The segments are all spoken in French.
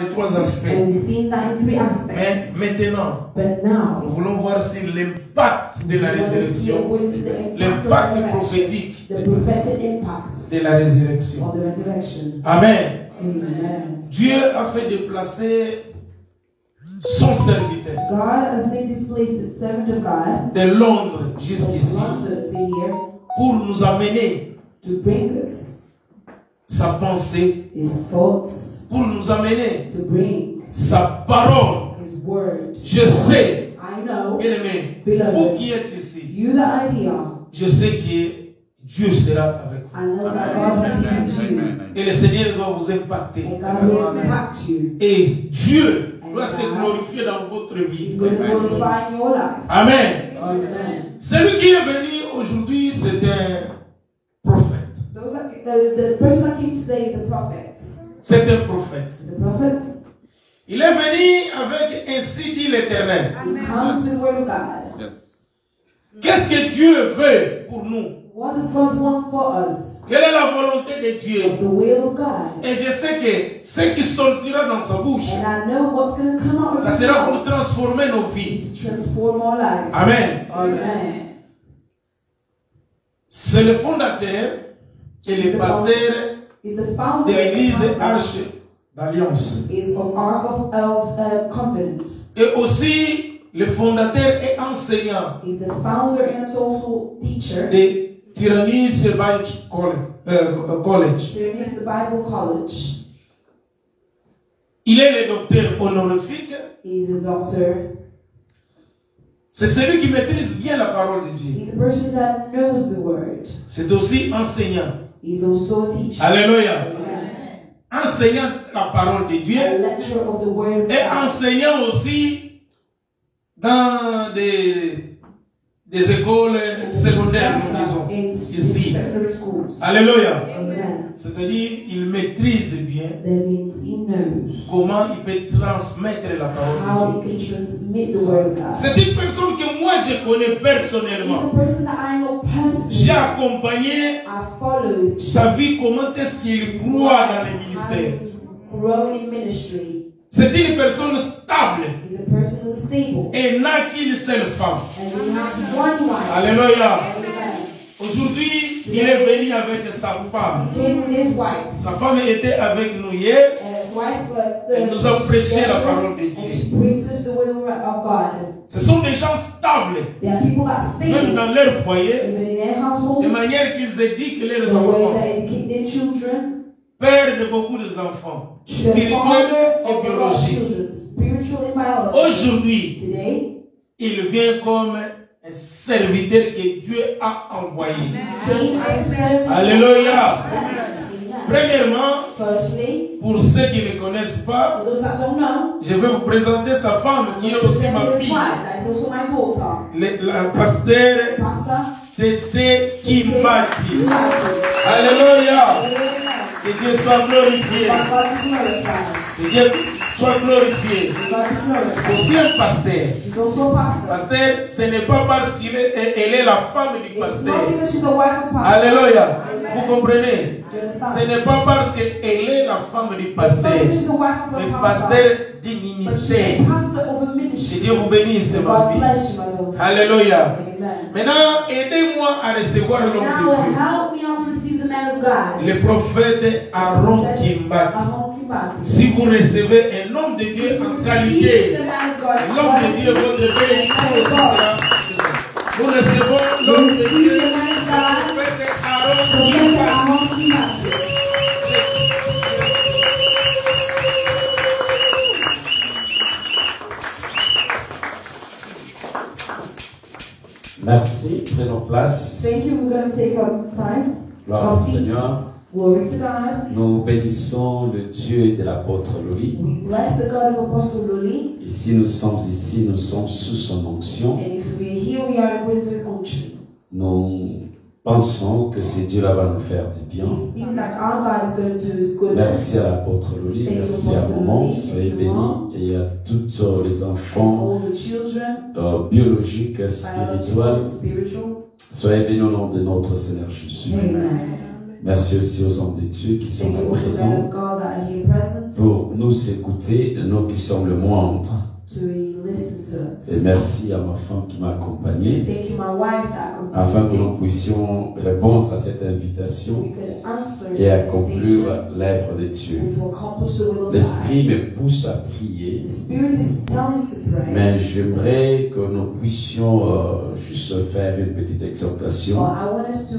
trois aspects. And we've seen that in 3 Mais aspects. maintenant, But now, nous voulons voir sur l'impact de la we want to see résurrection, according to the impact of l'impact resurrection, prophétique the prophetic impact de la résurrection. of the resurrection. Amen. Amen. Dieu a fait déplacer son serviteur God has made this place the servant of God de Londres from jusqu'ici London to here pour nous amener to bring us sa pensée, his thoughts, pour nous amener to bring sa parole. his word. Je sais, I know, bien-aimé, Beloved, vous qui êtes ici, you that are here, je sais que Dieu sera avec vous. I know that God will be with you, Et le Seigneur va vous impacter. and God will impact you. Et Dieu doit se glorifier dans votre vie. He's going to glorify in your life. Amen. Amen. Celui qui est venu aujourd'hui, c'est un prophète. Those are, the person that came today is a prophet. C'est un prophète. He's a prophet. Il est venu avec ainsi dit l'Éternel. He comes with the word of God. Qu'est-ce que Dieu veut pour nous? What does God want for us? Quelle est la volonté de Dieu? It's the will of God. Et je sais que ce qui sortira dans sa bouche, And I know what's going to come out of ça his sera pour mouth transformer nos vies. is to transform our lives. Amen. Amen. C'est le fondateur et le pasteur Is the de founder l'église and pastor Arche d'Alliance. is of Ark of Confidence. Et aussi le fondateur et enseignant He's the founder and also teacher. de Tyrannis Bible College. There is the Bible College. Il est le docteur honorifique. He's a doctor. C'est celui qui maîtrise bien la parole de Dieu. He's a person that knows the word. C'est aussi enseignant. He's also a teacher. Alléluia. Amen. Enseignant la parole de A Dieu lecturer of the word of et God. enseignant aussi dans des écoles secondaires, nous disons, In ici. secondary schools. Alléluia. Amen. C'est-à-dire, il maîtrise bien That means he knows comment il peut transmettre la parole how de Dieu. he can transmit the word of God. C'est une personne que moi je connais He's a personnellement. person that I know J'ai personally. accompagné I followed sa vie, comment est-ce qu'il croit dans le how ministère. he was growing in ministry. C'est une personne stable He's a person who's stable. et n'a qu'une seule femme. And he has one wife. Alléluia. Amen. Aujourd'hui, il est venu avec sa femme. He came with his wife. Sa femme était avec nous hier. And his wife, Elle nous a prêché la parole de and she Dieu. brings us the will of God. Ce sont des gens stables, There are people that même stable, dans leur foyer, even in their household, de manière qu'ils éduquent leurs the way enfants. that educate their children, Perdent beaucoup d'enfants, the spirituels father et of a lot of biologiques. children, spiritual and biological. Aujourd'hui, Today, il vient comme un serviteur que Dieu a envoyé. came as a servant. Alléluia. Amen. Premièrement, Firstly, pour ceux qui ne connaissent pas, for those that don't know, je vais vous présenter sa femme qui est aussi ma his fille, wife, that is also my daughter, la pasteur Pastor Tété Kimbati. Kimbati. Alléluia. Amen. Que Dieu soit glorifié. God is glorified. Que Dieu soit glorifié. God is glorified. Aussi un pasteur. She's also a pastor. Pasteur, ce n'est pas parce qu'elle est la femme du It's not pasteur. because she's a wife of pastor. Alléluia. Amen. Vous comprenez? Do you understand? Ce n'est pas parce qu'elle est la femme du It's not because pasteur. she's a wife of Mais a pasteur pastor. du But she's ministère. a pastor of a Que ministry. Dieu vous bénisse, ma God fille. bless you, my daughter. Alléluia. Amen. Maintenant, aidez-moi à recevoir l'homme Now de Dieu. help me out to receive the man of God. Le prophète Aaron Kimbati. Aaron Kimbati. Si vous recevez un homme de Dieu en Receive qualité, the man of God. l'homme de Dieu, votre bénédiction sera. Nous recevons l'homme de Receive Dieu, the man of God. le prophète Aaron Prophet Kimbati. Aaron Kimbati. Merci, prenons place. Thank you. We're going to take our time. Gloire Our au seats. Seigneur. Glory to God. Nous bénissons le Dieu de l'apôtre Louis. We bless the God of Apostle Luli. Et si nous sommes ici, nous sommes sous son onction. And if we're here, we are according to his unction. Nous pensons que ce Dieu-là va nous faire du bien. Even that our God is going to do his goodness. Merci à l'apôtre Louis, Thank you, merci à Apostle maman, Louis. soyez Thank you, Mom. bénis. Et à tous les enfants All the children, biologiques, spirituels, biological, spiritual. soyez bénis au nom de notre Seigneur Jésus. Amen. Merci aussi aux hommes de Dieu qui sont Thank you also men présents of God that are here present pour nous écouter, nous qui sommes le moindre. to listen to us. Et merci à ma femme qui m'a accompagné Thank you, my wife, that afin que accompanied nous me. puissions répondre à cette We invitation could answer et this accomplir invitation l'œuvre de Dieu. and to accomplish the will of God. L'Esprit me pousse à prier, The Spirit is telling you to pray. mais j'aimerais que nous puissions juste faire une petite exhortation. I want us to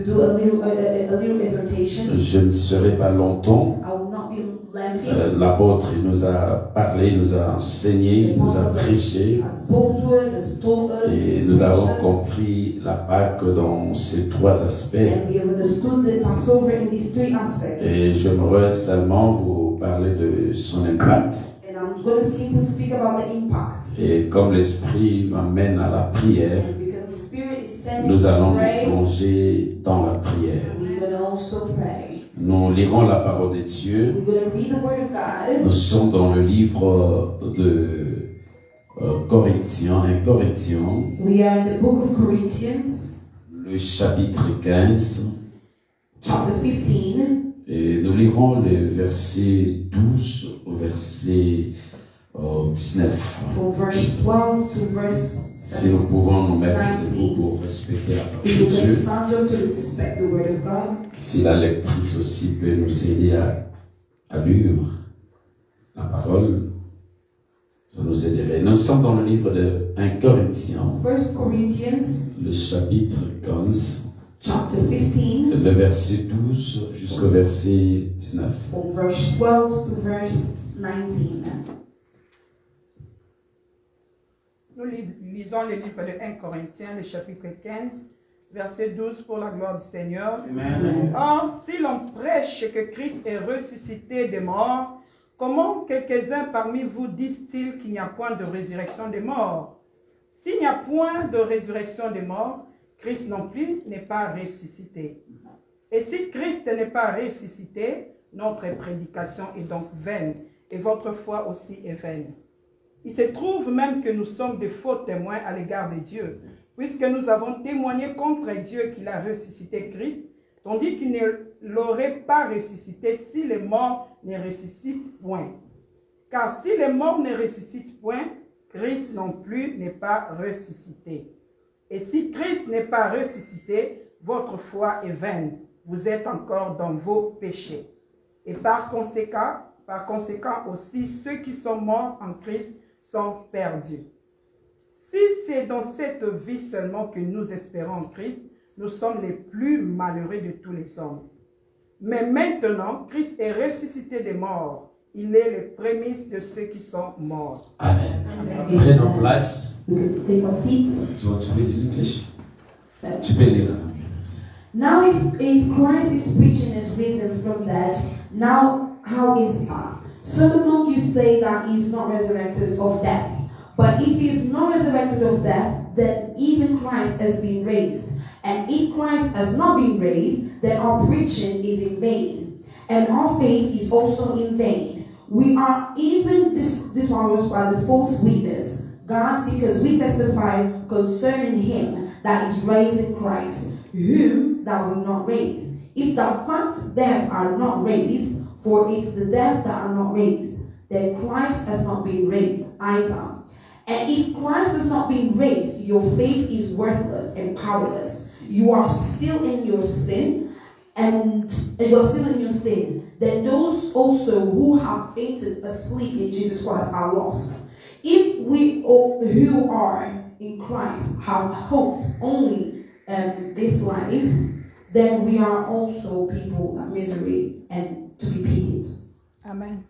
do a little exhortation. Je ne serai pas longtemps. I will not be lengthy. L'apôtre il nous a parlé, il nous a enseigné, il nous a prêché Has spoke to us, has told us, et has nous avons preached us, compris la Pâque dans ces trois aspects. and we have understood the Passover in these three aspects. Et j'aimerais seulement vous parler de son impact. And I'm going to simply speak about the impact. Et comme l'Esprit m'amène à la prière, And because the Spirit is sending nous to allons nous pray, plonger dans la prière. we're going to also pray. Nous lirons la parole de Dieu. We're going to read the Word of God. Nous sommes dans le livre de Corinthiens, 1 Corinthiens, We are in the book of Corinthians, le chapitre 15, chapter 15. et nous lirons le verset 12 au verset 19. From verse 12 to verse Si nous pouvons nous mettre 19. debout pour respecter la parole We de will Dieu. stand up to respect the Word of God. Si la lectrice aussi peut nous aider à lire la parole, ça nous aiderait. Nous sommes dans le livre de 1 Corinthiens, 1 Corinthians, le chapitre 15, chapter 15, le verset 12 jusqu'au verset 19. from verse 12 to verse 19. Nous lisons le livre de 1 Corinthiens, le chapitre 15, verset 12 pour la gloire du Seigneur. Amen. Or, si l'on prêche que Christ est ressuscité des morts, comment quelques-uns parmi vous disent-ils qu'il n'y a point de résurrection des morts? S'il n'y a point de résurrection des morts, Christ non plus n'est pas ressuscité. Et si Christ n'est pas ressuscité, notre prédication est donc vaine, et votre foi aussi est vaine. Il se trouve même que nous sommes de faux témoins à l'égard de Dieu, puisque nous avons témoigné contre Dieu qu'il a ressuscité Christ, tandis qu'il ne l'aurait pas ressuscité si les morts ne ressuscitent point. Car si les morts ne ressuscitent point, Christ non plus n'est pas ressuscité. Et si Christ n'est pas ressuscité, votre foi est vaine. Vous êtes encore dans vos péchés. Et par conséquent aussi, ceux qui sont morts en Christ sont perdus. Si c'est dans cette vie seulement que nous espérons en Christ, nous sommes les plus malheureux de tous les hommes. Mais maintenant, Christ est ressuscité des morts. Il est le prémisse de ceux qui sont morts. Amen. Amen. Prenons place. We can take our seats. Tu vas trouver de l'English. Tu peux lire. Now, if Christ is preaching his risen from dead, now how is that? Some among you say that he is not resurrected of death. But if he is not resurrected of death, then even Christ has been raised. And if Christ has not been raised, then our preaching is in vain, and our faith is also in vain. We are even dishonored by the false witness, God, because we testify concerning him that is raising Christ, whom thou wilt not raise. If thou find them are not raised, for it's the dead that are not raised, then Christ has not been raised either. And if Christ has not been raised, your faith is worthless and powerless. You are still in your sin, and you are still in your sin. Then those also who have fainted asleep in Jesus Christ are lost. If we all who are in Christ have hoped only this life, then we are also people of misery and to be pitied. Amen.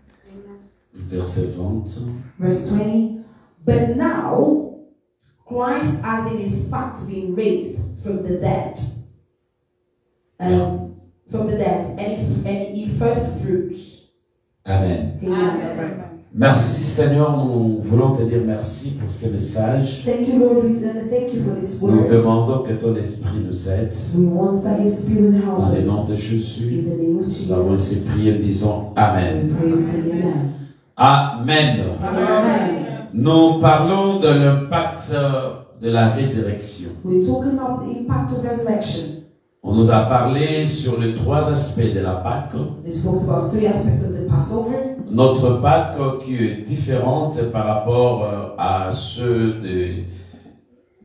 Verset 20. Verse 20. But now, Christ has in his fact been raised from the dead. And he first fruits. Amen. Amen. Merci Seigneur, nous voulons te dire merci pour ce message. Thank you, Lord. Thank you for this Nous word. demandons que ton esprit nous aide. We want that your spirit help Dans le nom de us. Jésus, In the name of nous avons ainsi Jesus. prié, nous disons Amen. We praise and amen. Amen. Amen. Nous parlons de l'impact de la résurrection. We're talking about the impact of resurrection. On nous a parlé sur les 3 aspects de la Pâque. They spoke about 3 aspects of the Passover. Notre Pâque qui est différente par rapport à ceux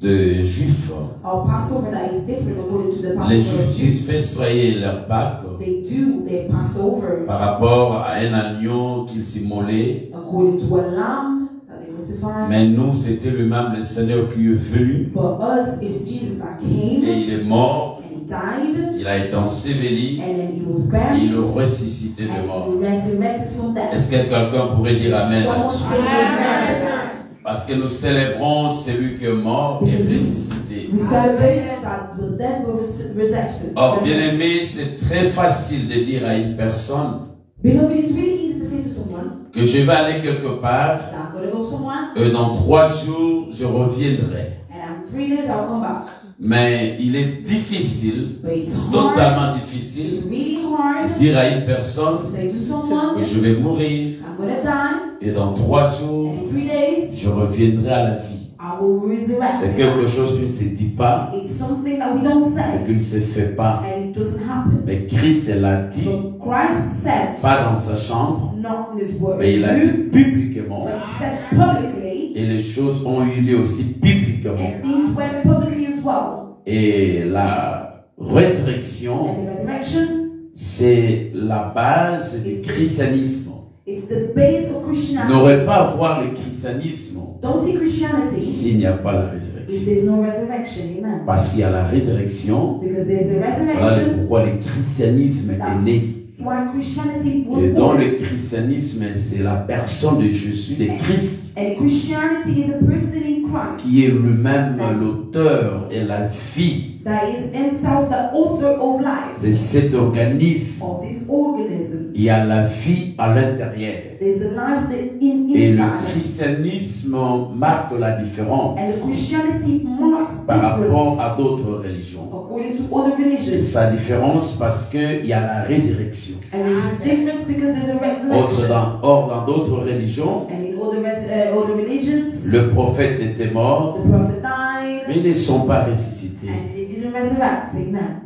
de Juifs. Our Passover that is different according to the Les Passover of Juifs Jews. ils festoyaient leur Pâque They do their Passover par rapport à un agneau qu'ils immolaient. according to a lamb that they crucified. Mais nous, c'était lui-même le Seigneur qui est venu. But us, it's Jesus that Et came il est mort. and he died Il a été enseveli. and then he was Et buried il est ressuscité de and mort. he resurrected from death. Est-ce que quelqu'un pourrait dire Amen Someone là-dessus? say amen to that. Parce que nous célébrons celui qui est mort et ressuscité. We celebrate that was dead but resurrection. Or, bien-aimé, c'est très facile de dire à une personne Beloved, it's really easy to say to someone que je vais aller quelque part that I'm going to go somewhere et dans 3 jours, je reviendrai. and in 3 days I'll come back. Mais il est difficile, But it's hard. totalement It's difficile, really de hard dire à une personne to say to que someone, je vais mourir I'm going to die, et dans 3 jours, and in 3 days je reviendrai à la vie. I will resurrect. C'est quelque chose qui ne se dit pas It's something that we don't et say qui ne se fait pas. and it doesn't happen. Mais Christ l'a dit, But Christ said, pas dans sa chambre, not in his word, mais il a dit publiquement. but he said publicly, Et les choses ont eu lieu aussi publiquement. and things went publicly as well. Et la résurrection, And the resurrection, c'est la base du christianisme. it's the base of On Christianity. n'aurait pas à voir le christianisme Don't see Christianity s'il n'y a pas la if résurrection. there's no resurrection. Amen. Parce qu'il y a la résurrection, Because there's a voilà resurrection. pourquoi le christianisme est né. That's why Christianity was Et dans born. le christianisme, c'est la personne de Jésus, de Christ, And Christianity is a person in Christ qui est lui-même l'auteur et la vie that is himself the author of life, de cet organisme. of this organism. Il y a la vie à l'intérieur. There's the life that in Et le inside. christianisme marque la différence And the Christianity marks par rapport difference à d'autres religions. according to other Et religions. sa différence parce qu'il y a la résurrection. And there's a difference because there's a resurrection. Or, dans d'autres religions, And in other religions, le prophète était mort, the prophet died mais ils ne sont pas ressuscités. and they didn't resurrect. Amen.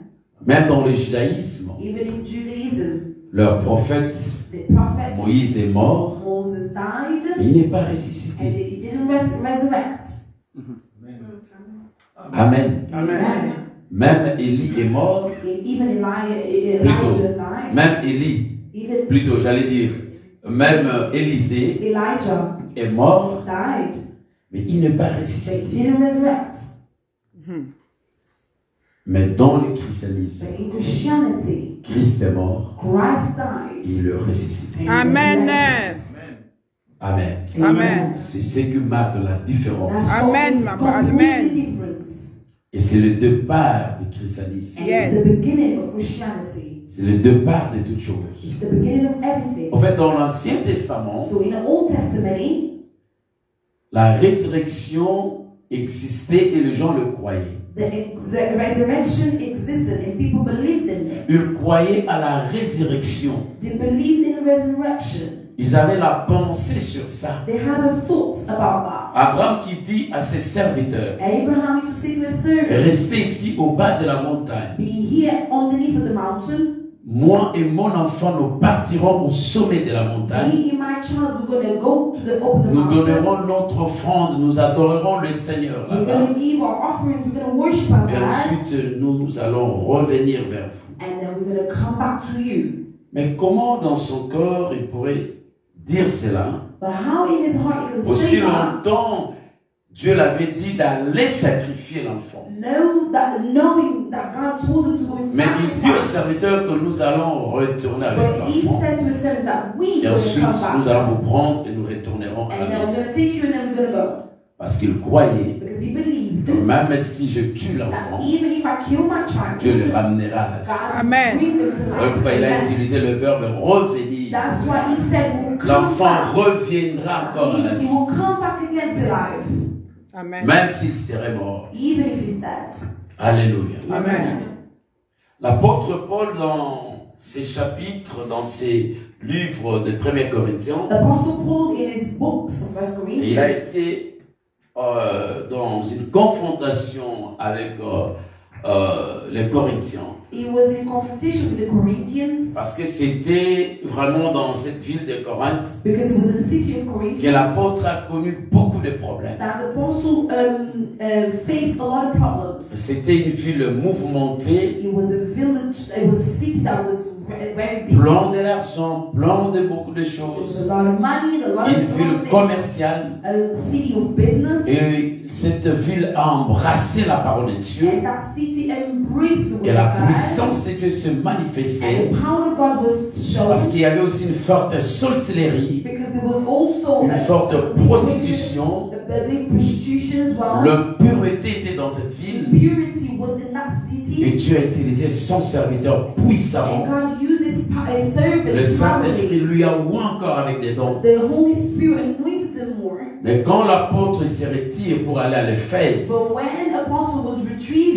Même dans le judaïsme, Even in Judaism, leur prophète the prophet Moïse est mort, Moses died mais il n'est pas and ressuscité. he didn't resurrect. Amen. Amen. Même Élie est mort, Even Elijah died. même Élie, Even plutôt j'allais dire, même Élisée Elijah est mort, died, mais il n'est pas but he ressuscité. didn't resurrect. Mais dans le christianisme, But in Christianity, Christ est mort, Christ died. il est ressuscité. Amen. Amen. Amen. C'est ce qui marque la différence. That's Amen, all. ma It's parole. completely Amen. difference. Et c'est le départ du christianisme. And Yes. it's the beginning of Christianity. C'est le départ de toutes choses. It's the beginning of everything. En fait, dans l'Ancien Testament, So in the Old Testament, la résurrection existait et les gens le croyaient. the resurrection existed and people believed in it. Ils croyaient à la résurrection. They believed in the resurrection. Ils avaient la pensée sur ça. They had a thought about that. Abraham qui dit à ses serviteurs, Abraham used to say to his servants, restez ici au bas de la montagne. be here underneath of the mountain. Moi et mon enfant, nous partirons au sommet de la montagne. Me and my child, we're going to go to the top of the Nous mountain. donnerons notre offrande, nous adorerons le Seigneur We're là-bas. going to give our offerings. We're going to worship our Et God. ensuite, nous allons revenir vers vous. And then we're going to come back to you. Mais comment dans son corps il pourrait dire cela? But how in his heart he can Aussi say that, longtemps, Dieu l'avait dit d'aller sacrifier l'enfant. knowing that God told him to go and Mais il dit aux sacrifice. serviteurs que nous allons retourner avec But he l'enfant. said to his servants that we Et will ensuite, come back. nous allons vous prendre et nous retournerons à And la then we're maison. going to take you and then we're going to go. Parce qu'il croyait Because he believed que même si je tue that l'enfant, even if I kill my child, Dieu le ramènera à la vie. God Amen. will bring them to Voilà life. pourquoi il a Amen. utilisé le verbe revenir. That's why he said we'll come L'enfant back. reviendra encore à la He vie. will come back again to life, Amen. Même s'il serait mort. even if he's dead. Alléluia. Amen. L'apôtre Paul, dans ses chapitres, dans ses livres de 1 Corinthiens, Apostle Paul, in his books of First il a Corinthians, été dans une confrontation avec les Corinthiens. He was in confrontation with the Corinthians Parce que c'était vraiment dans cette ville de Corinthe because it was in the city of que Corinthians l'apôtre a connu beaucoup de problèmes. that the apostle faced a lot of problems. C'était une ville mouvementée, It was a village, it was a city that was very big. plein d'argent, plein de beaucoup de There was choses. a lot of money, a lot Une of ville things. commerciale. A city of business. Et cette ville a embrassé la parole de Dieu. And that city embraced the Et word la of God. puissance de Dieu se And manifestait. the power of God was Parce shown qu'il y avait aussi une forte sorcellerie, because there was also une forte prostitution. a big prostitution as well. L'impureté était dans cette ville. Purity was in that Et city. Dieu a utilisé son serviteur And puissamment. God used his servant Le Saint-Esprit powerfully. lui a ouvert encore avec des dons. The Holy Spirit anointed them more. Mais quand l'apôtre s'est retiré pour aller à l'Éphèse, But when apostle was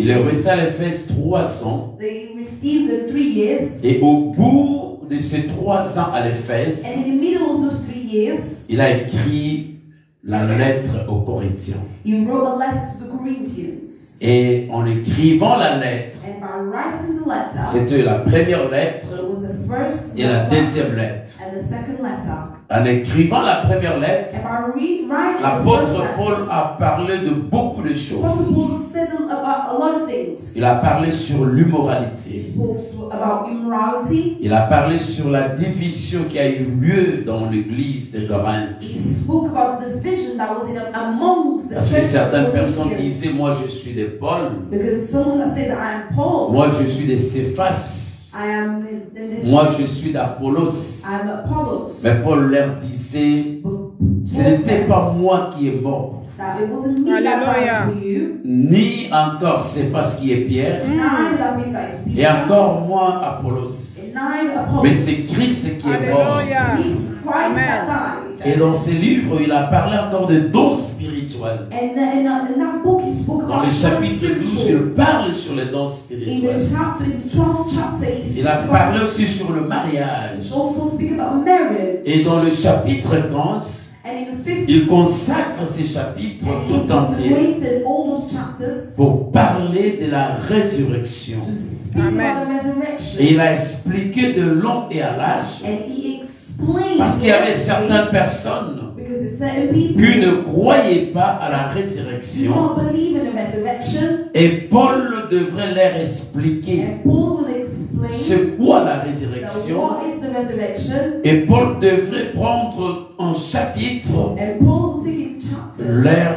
il est retrieved, resté à l'Éphèse 3 ans. they received the 3 years. Et au bout de ces 3 ans à l'Éphèse, And in the middle of those 3 years, il a écrit la lettre aux Corinthiens. he wrote a letter to the Corinthians. Et en écrivant la lettre, And by writing the letter, c'était la première lettre it was the first et la letter deuxième lettre. and the second letter. En écrivant la première lettre, And by writing the first l'apôtre letter, Paul a parlé de beaucoup de choses. Apostle Paul said about a lot of things. Il a parlé sur He l'immoralité. spoke about immorality. Il a parlé sur la division qui a eu lieu dans l'église de Corinthe. He spoke about the division that was amongst the Parce que church of certaines personnes Corinthians. disaient, moi je suis de Paul, Because someone that said that I am Paul, moi je suis de Céphas, I am in this. moi je suis d'Apollos. I am Apollos. Mais Paul leur disait, But ce Paul n'était said pas moi qui est mort, that it wasn't me that Alléluia. died for you, ni encore Céphas qui est Pierre, neither that is that is et Peter, encore moins Apollos. and neither Apollos. Mais c'est Christ qui est mort. Alléluia. It's Christ that died. Et dans ses livres, il a parlé encore de dons spirituels. And in that book he spoke Dans about le chapitre 12, spiritual. il parle sur les dons In spirituels. the 12th chapter, Il a parlé aussi sur le mariage. He also speak about marriage. Et dans le chapitre 15, And in the 5th, il consacre ces chapitres and tout he's entiers consecrated all those chapters pour parler de la résurrection. to speak Amen. about the resurrection. Et il a expliqué de long et à large, And he explained parce qu'il y avait everything, certaines personnes because there's certain people qui ne croyaient pas à la do résurrection. not believe in the resurrection. Et Paul devrait leur expliquer And Paul will explain c'est quoi la that résurrection. what is the resurrection. Et Paul devrait prendre un chapitre, And Paul will take in chapters. leur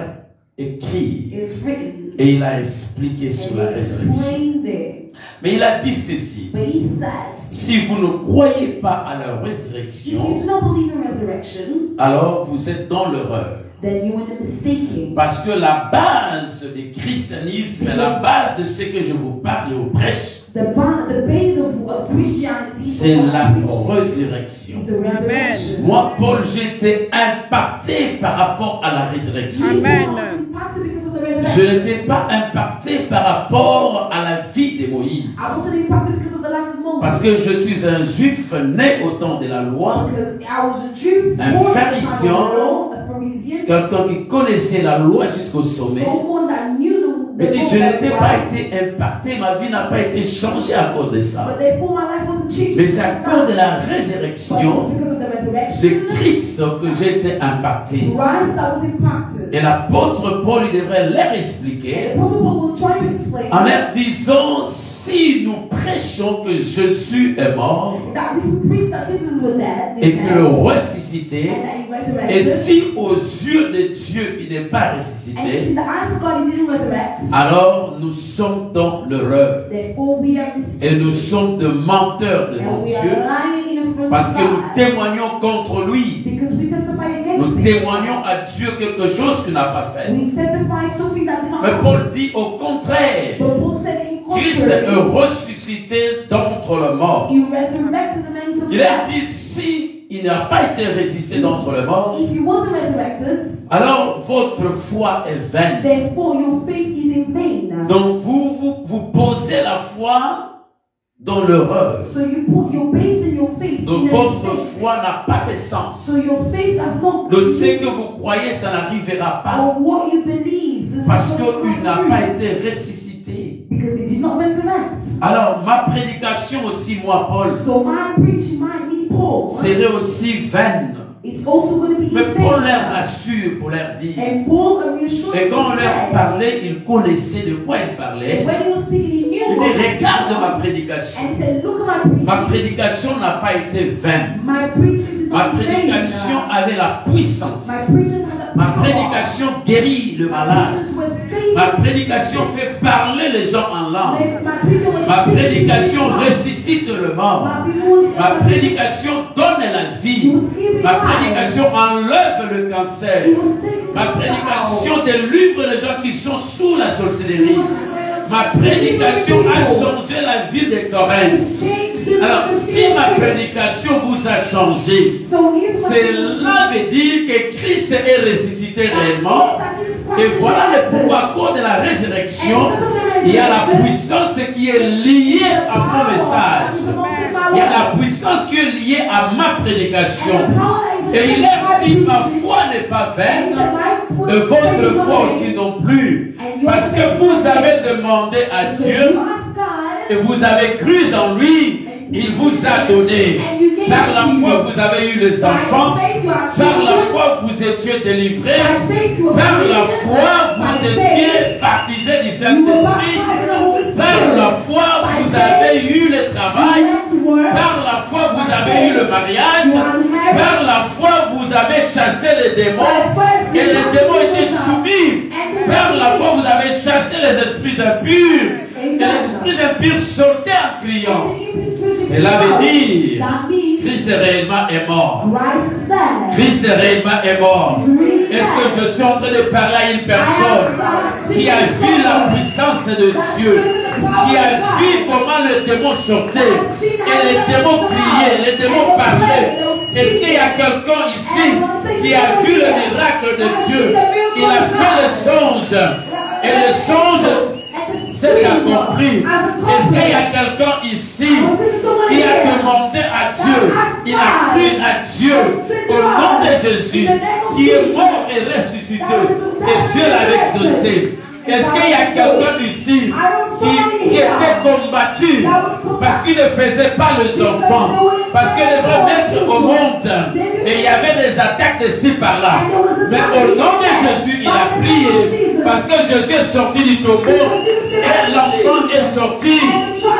écrit. It's written. Et il a expliqué sur la And he résurrection. explained there. Mais il a dit ceci. But he said, Si vous ne croyez pas à la if you résurrection, do not believe in resurrection, alors vous êtes dans l'erreur. then you are mistaken. Parce que la base du christianisme, la base de ce que je vous parle, je vous prêche, The base of Christianity c'est what la I preach résurrection. is the resurrection. Moi, Paul, j'étais impacté par rapport à la résurrection. Amen. You are impacted because of the Je resurrection. n'étais pas impacté par rapport à la vie de Moïse. I wasn't impacted because of the life of Moses. Parce que je suis un juif né au temps de la loi, Because I was a Jew, Un born at the time of pharisien, the law, a Pharisee, quelqu'un qui connaissait la loi jusqu'au sommet. someone that knew Mais the dit, law je very n'étais well. pas été impacté, ma vie n'a pas été changée à cause de ça. But therefore my life wasn't changed. Mais c'est à cause de la But résurrection it's because of the resurrection. de Christ que j'ai été impacté. Christ that was impacted. Et l'apôtre Paul, il devrait leur And expliquer the Apostle Paul will try to explain en leur disant, si nous prêchons que Jésus est mort that if we preach that Jesus was dead, et que le ressuscité, and that he resurrected, et si aux yeux de Dieu il n'est pas and if ressuscité, in the eyes of God he didn't resurrect, alors nous sommes dans l'erreur. therefore we are Et mistaken. nous sommes de menteurs devant And we Dieu are lying in front parce of que nous God. témoignons contre lui. Because we testify Nous against him. témoignons à Dieu quelque chose qu'il n'a pas fait. We testify something that did not Mais happen. Paul dit au contraire, But Paul said in Christ est contrary, ressuscité d'entre les morts. he resurrected the man from Il a death. dit si il n'a pas été ressuscité d'entre les morts, If he wasn't resurrected, alors votre foi est vaine. therefore your faith is in vain. Donc vous posez la foi dans l'erreur. So you're basing your faith Donc in a votre mistake. foi n'a pas de sens. So your faith does not De ce que vous croyez, ça n'arrivera pas. of what you believe. This is Parce not qu'il n'a true. pas été ressuscité. Because he did not not resurrect. Alors, ma prédication aussi, moi, Paul, So my preaching might need Paul. serait aussi vaine. It's also going to be Mais in Paul vain. leur rassure pour leur dire. And Paul reassured Et quand on them leur parlait, ils connaissaient de quoi ils parlaient. when he was speaking, he Je knew what dis, was regarde going ma on. prédication. And he said, look at my preaching. Ma prédication n'a pas été vaine. My preaching is Ma not vain. prédication avait la puissance. My preaching had the Ma power. prédication guérit le My malade. preaching was saving. Ma prédication fait parler les gens en langue. My preaching was Ma speaking prédication in tongues. ressuscite le mort. My people was Ma prédication donne la vie. Ma prédication enlève le cancer. He was taking Ma us prédication out. délivre les gens qui sont sous la He sorcellerie. was Ma prédication a changé la vie des Corinthes. changed the Alors, si ma prédication vous a changé, So here's what cela veut dire que Christ est ressuscité réellement. Et voilà le pourquoi, à cause de la résurrection, il y a la puissance qui est liée à mon message. Il y a la puissance qui est liée à ma prédication. Et il est dit, ma foi n'est pas vaine, et votre foi aussi non plus. Parce que vous avez demandé à Dieu, et vous avez cru en lui, il vous a donné. Par la foi, vous avez eu les enfants. Par la foi, vous étiez délivrés. Par la foi, vous étiez baptisés du Saint-Esprit. Par la foi, vous avez eu le travail. Par la foi, vous avez eu le mariage. Par la foi, vous avez chassé les démons. Et les démons étaient soumis. Par la foi, vous avez chassé les esprits impurs. Et les esprits impurs sortaient en criant. Cela veut dire, Christ réellement est mort. Christ réellement est mort. Est-ce que je suis en train de parler à une personne qui a vu la puissance de Dieu, qui a vu comment les démons sortaient, et les démons criaient, les démons parlaient? Est-ce qu'il y a quelqu'un ici qui a vu le miracle de Dieu? Il a fait le songe, et le songe s'est accompli. Est-ce qu'il y a quelqu'un ici qui a demandé à Dieu, il a cru à Dieu au nom de Jésus, qui est mort et ressuscité, et Dieu l'a exaucé? Est-ce qu'il y a quelqu'un ici qui était combattu parce qu'il ne faisait pas les enfants, parce qu'il devrait mettre au monde et il y avait des attaques de ci par là? Mais au nom de Jésus, il a prié parce que Jésus est sorti du tombeau et l'enfant est sorti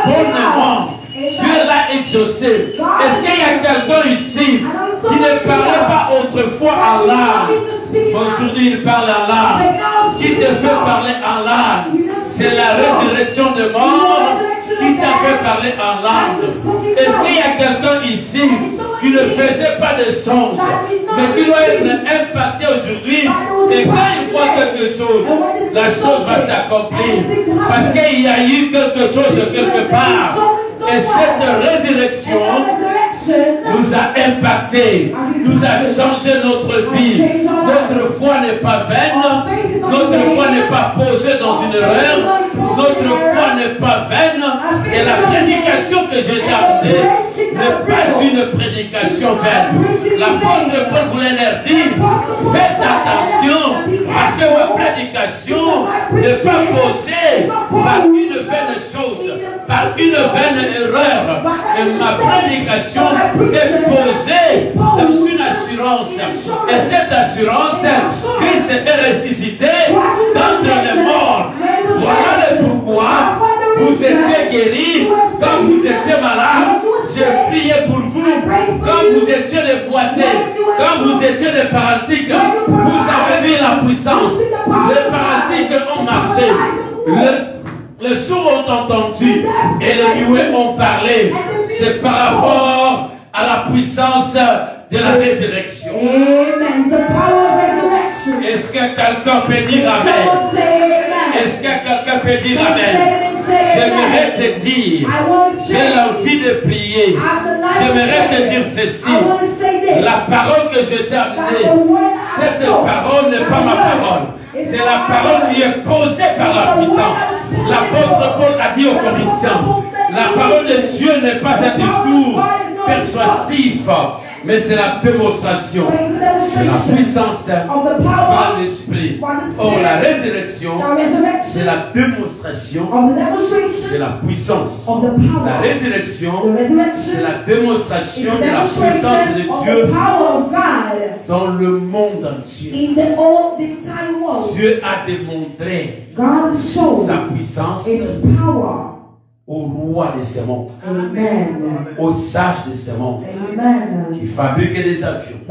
bonnement. Dieu l'a exaucé. Est-ce qu'il y a quelqu'un ici qui ne parlait pas autrefois en langue? Aujourd'hui, il parle en langue. Qui te fait parler en langue? C'est la résurrection de mort qui t'a fait parler en langue. Est-ce qu'il y a quelqu'un ici qui ne faisait pas de songe, mais qui doit être impacté aujourd'hui? Et quand il voit quelque chose, la chose va s'accomplir. Parce qu'il y a eu quelque chose quelque part. Et cette résurrection nous a impacté, nous a changé notre vie. Notre foi n'est pas vaine, notre foi n'est pas posée dans une erreur, notre foi n'est pas vaine. Et la prédication que j'ai amenée n'est pas une prédication vaine. L'apôtre Paul voulait leur dire, faites attention, parce que ma prédication n'est pas posée par une vaine chose, par une vaine erreur. Et ma prédication est posée dans une assurance. Et cette assurance, Christ est ressuscité d'entre les morts. Voilà le pourquoi vous étiez guéris quand vous étiez malade. J'ai prié pour vous quand vous étiez des boités, quand vous étiez des paralytiques. Vous avez vu la puissance. Les paralytiques ont marché. Les sourds ont entendu et les muets ont parlé. C'est par rapport à la puissance de la résurrection. Est-ce que quelqu'un peut dire amen? Est-ce que quelqu'un peut dire amen? J'aimerais te dire, j'ai l'envie de prier. J'aimerais te dire ceci. La parole que je t'ai amenée, cette parole n'est pas ma parole. C'est la parole qui est posée par la puissance. L'apôtre Paul a dit aux Corinthiens, la parole de Dieu n'est pas un discours persuasif, Mais c'est la démonstration de la puissance par l'Esprit. Or, la résurrection, c'est la démonstration de la puissance. La résurrection, c'est la démonstration de la puissance de Dieu dans le monde entier. Dieu a démontré sa puissance au roi de ce monde, au sage de ce monde, qui fabrique des avions,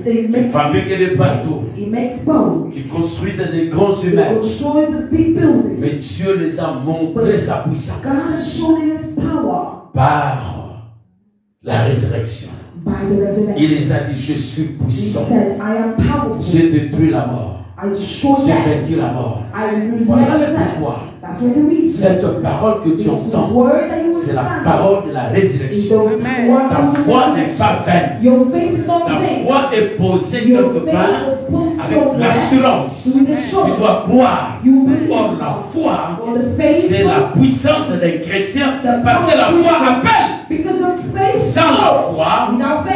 qui fabrique des bateaux, qui construisent des grands humains. Mais Dieu les a montré sa puissance par la résurrection. Il les a dit, je suis puissant, j'ai détruit la mort. J'ai vaincu la mort. Voilà pourquoi cette parole que tu entends, c'est la parole de la résurrection. Ta foi n'est pas vaine. Ta foi est posée quelque part avec l'assurance. Tu dois croire. Or, la foi, c'est la puissance des chrétiens parce que la foi appelle. Sans la foi,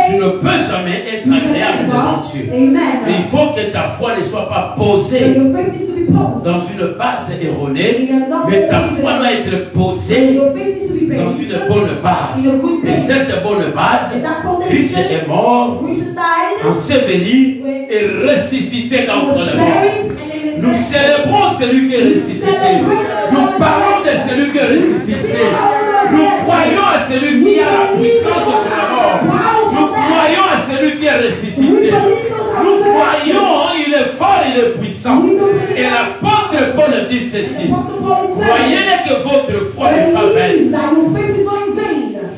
tu ne peux jamais être agréable devant Dieu. Mais il faut que ta foi ne soit pas posée dans une base erronée, mais ta foi doit être posée dans une bonne base. Et cette bonne base, Christ est mort, enseveli et ressuscité d'entre les morts. Nous célébrons celui qui est ressuscité. Nous parlons de celui qui est ressuscité. Nous croyons à celui qui a la puissance sur la mort. Nous croyons à celui qui est ressuscité. Nous croyons, il est fort, il est puissant. Et l'apôtre Paul dit ceci. Croyez que votre foi n'est pas vaine.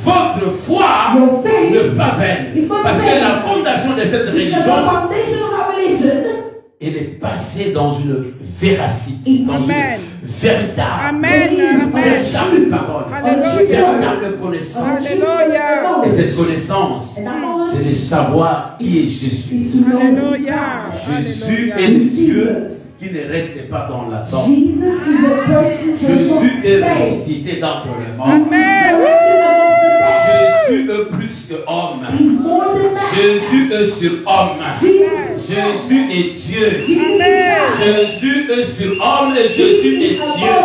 Votre foi n'est pas vaine. Parce que la fondation de cette religion, elle est passée dans une véracité, dans une véritable parole, une véritable connaissance. Et cette connaissance, c'est de savoir qui est Jésus. Jésus est le Dieu qui ne reste pas dans la tombe. Jésus est ressuscité d'entre les morts. Jésus est plus que homme. Jésus est sur homme. Jésus est Dieu. Jésus est sur homme et Jésus est Dieu.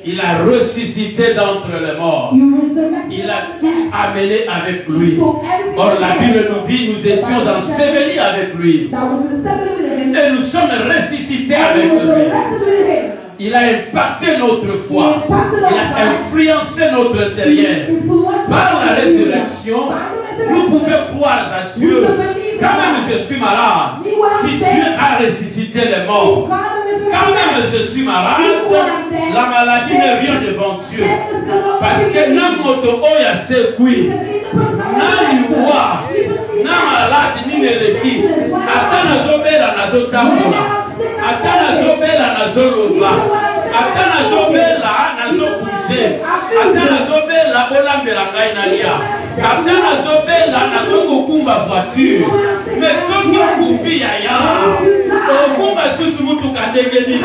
Il a ressuscité d'entre les morts. Il a tout amené avec lui. Or la Bible nous dit, nous étions ensevelis avec lui. Et nous sommes ressuscités avec lui. Il a impacté notre foi. Il a influencé notre intérieur. Par la résurrection, nous pouvons croire à Dieu. Quand même je suis malade, si Dieu a ressuscité les morts, quand même je suis malade, la maladie n'est rien devant Dieu. Parce que n'importe où il y a ce qui, n'a loi, n'a malade, ni n'éleki. Atana zobela na zotambola. Atana zobela na zoloba. Atana zobela na zokuje. Atana zobela olambela ngai na lia. Atana zobela na zokukumba voiture. Mais soki okufi yaya, okumba susu mutuka ndenge nini?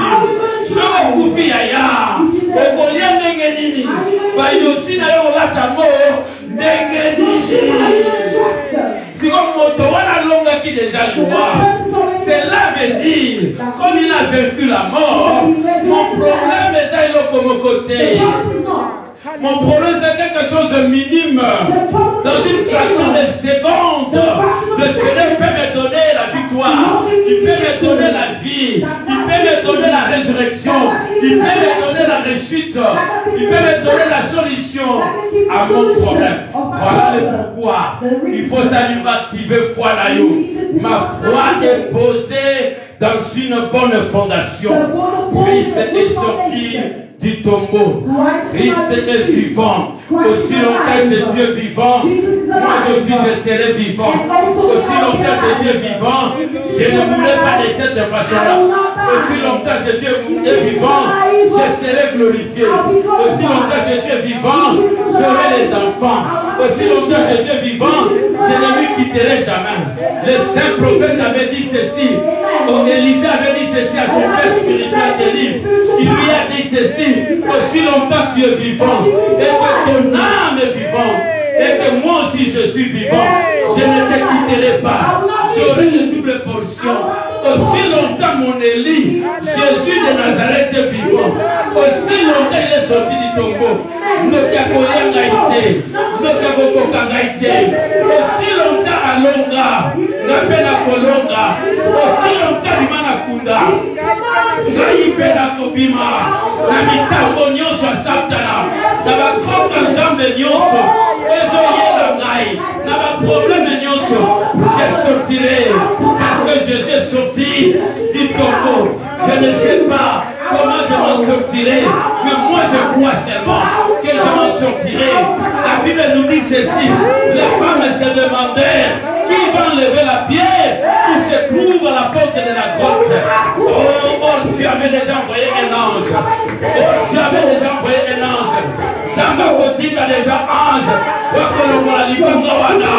Soki okufi yaya, okolia ndenge nini? Bayosi na yo olata mo ndenge nini? Si comme moto wana longa qui déjà joie, cela veut dire, comme il a vaincu la mort, mon problème est à l'autre côté. Mon problème c'est quelque chose de minime. Dans une fraction de seconde, le Seigneur peut me donner la victoire. Il peut me donner la vie. Il peut me donner la résurrection. Il peut me donner la réussite. Il peut me donner la solution à mon problème. Voilà le pourquoi il faut s'allumer, activer foi là. Ma foi est posée dans une bonne fondation. Christ est sorti du tombeau. Christ est vivant. Aussi longtemps que je suis vivant, moi aussi je serai vivant. Aussi longtemps que je suis vivant, je ne mourrai pas de cette façon-là. Aussi longtemps que je suis vivant, je serai glorifié. Aussi longtemps que je suis vivant, j'aurai des enfants. Aussi longtemps que je suis vivant, je ne lui quitterai jamais. Le saint prophète avait dit ceci. Élisée avait dit ceci à son père spirituel Élie. Il lui a dit ceci. Aussi longtemps que tu es vivant et que ton âme est vivante et que moi aussi si je suis vivant, je ne te quitterai pas. J'aurai une double portion. Aussi longtemps mon Élie, Jésus de Nazareth est vivant. Aussi longtemps il est sorti du tombeau. Aussi longtemps à Longa, la peine à Colonga, aussi longtemps il m'a nakunda. J'ai peine à Kobima, la mitango nyonso à Saptana, na ba propre jambe nyonso, ezoye la ngai, na ba problème nyonso, je sortirai, parce que je suis sorti du tombeau. Je ne sais pas comment je m'en sortirai, mais moi je crois seulement que je m'en sortirai. La Bible nous dit ceci, les femmes se demandaient qui va enlever la pierre qui se trouve à la porte de la grotte. Oh, tu avais déjà envoyé un ange. Oh, tu avais déjà envoyé un ange. Samba Kotita déjà ange. Wakolongola libanga wana.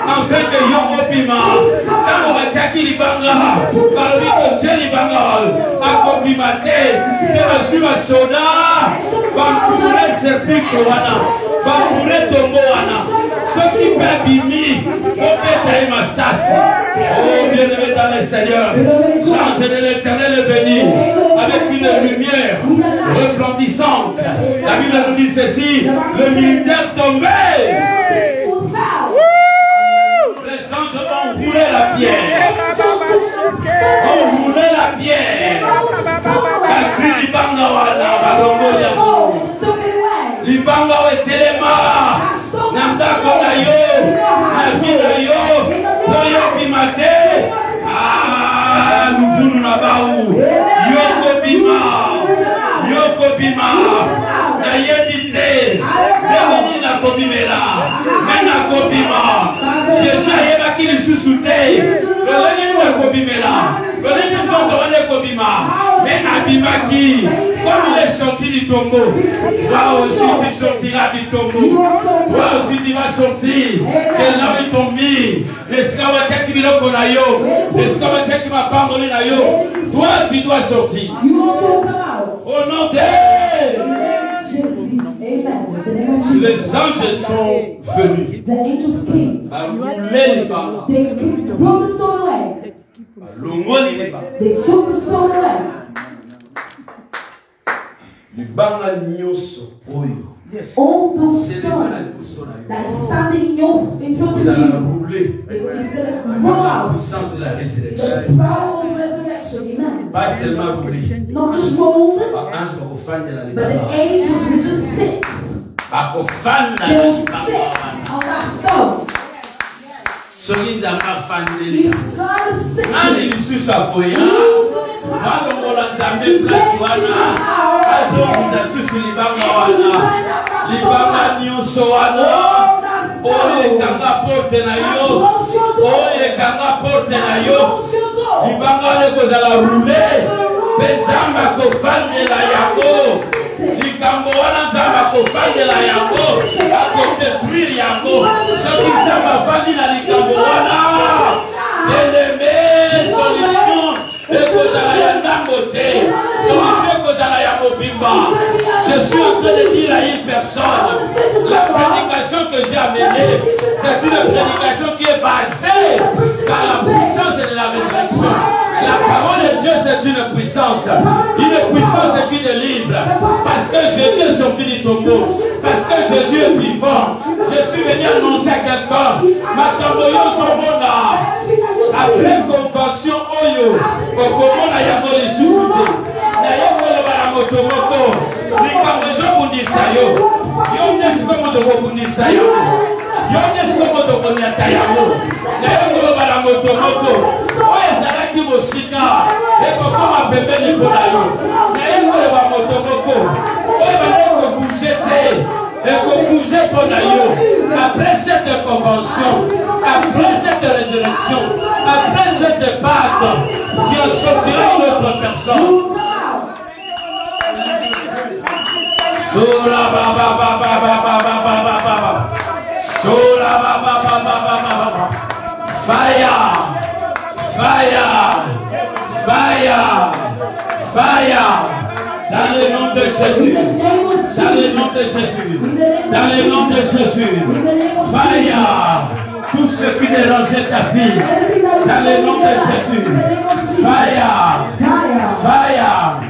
En fait que Yongo Pima. Tango Bachaki libanga. Kalobi Koche libanga. Akopima te. Tera suva soda. Bankure serpiko wana. Bankure tombo wana. Ce qui peut abîmer, oh bien-aimé dans le Seigneur, l'ange de l'Éternel est venu avec une lumière resplendissante. La Bible nous dit ceci, le militaire tombé. Les anges ont roulé la pierre. Ont roulé la pierre. Libanga est téléma. Nandako na yo, na vida yo, oyo bimate, lufunu na bau, yoko bima, na yedite, deveni na kobimela, mena kobima, Jésus ayeba ki lisusu te, koleni mwe kobimela, koleni mtongo wane kobima, mena bimaki, comme il est sorti du tombeau, toi aussi tu sortiras du tombeau. Toi aussi tu vas sortir. Et là où ils t'ont mis, l'esclavage qui vient au Nayo, l'esclavage qui m'a pardonné Nayo, toi tu dois sortir. Au nom de les anges sont venus. À rouler les barres. À longoler les barres. Libanga nyoso oyo. All those stones that is standing in front of you, is going to roll out the power of resurrection. Amen. Not just rolled, but the angels will just sit. They will sit on that stone. You've got to sit. Libanga nyonso wana, oye kanga porte na yo, oye kanga porte na yo, libanga le kozala roule, bezamba kofandela yango, likambo wana zamba kofandela yango, akotetruire yango, soki zamba fandi na likambo wana, eleme solution, ekozala ya ndango te, solution ekozala ya mobimba. Je suis en train de dire à une personne, la prédication que j'ai amenée, c'est une prédication qui est basée par la puissance de la résurrection. La parole de Dieu, c'est une puissance qui délivre. Parce que Jésus est sorti du tombeau. Parce que Jésus est vivant. Je suis venu annoncer à quelqu'un, ma tamboyo somona. Après convention oyo, kokomona yango lisusu te. Na yango le baramotomoko. Likambo bundisa yo. Yo ndesko moto bundisa yo. Yo ndesko moto konyata yango. Na yango le baramotomoko. Oye zalaki mosika. Eko koma bebe nifola yo. Na yango le baramotomoko. Oye baneko bouger te. Eko bouger pona yo. Après cette convention, après cette résurrection, après cette bague, tu en sortiras une autre personne. Sola ba ba ba ba ba ba ba ba ba ba. Sola ba ba ba ba ba ba ba ba. Fire, fire, fire, fire. Dans le nom de Jésus. Dans le nom de Jésus. Dans le nom de Jésus. Fire. Tout ce qui dérangeait ta vie. Dans le nom de Jésus. Fire. Fire.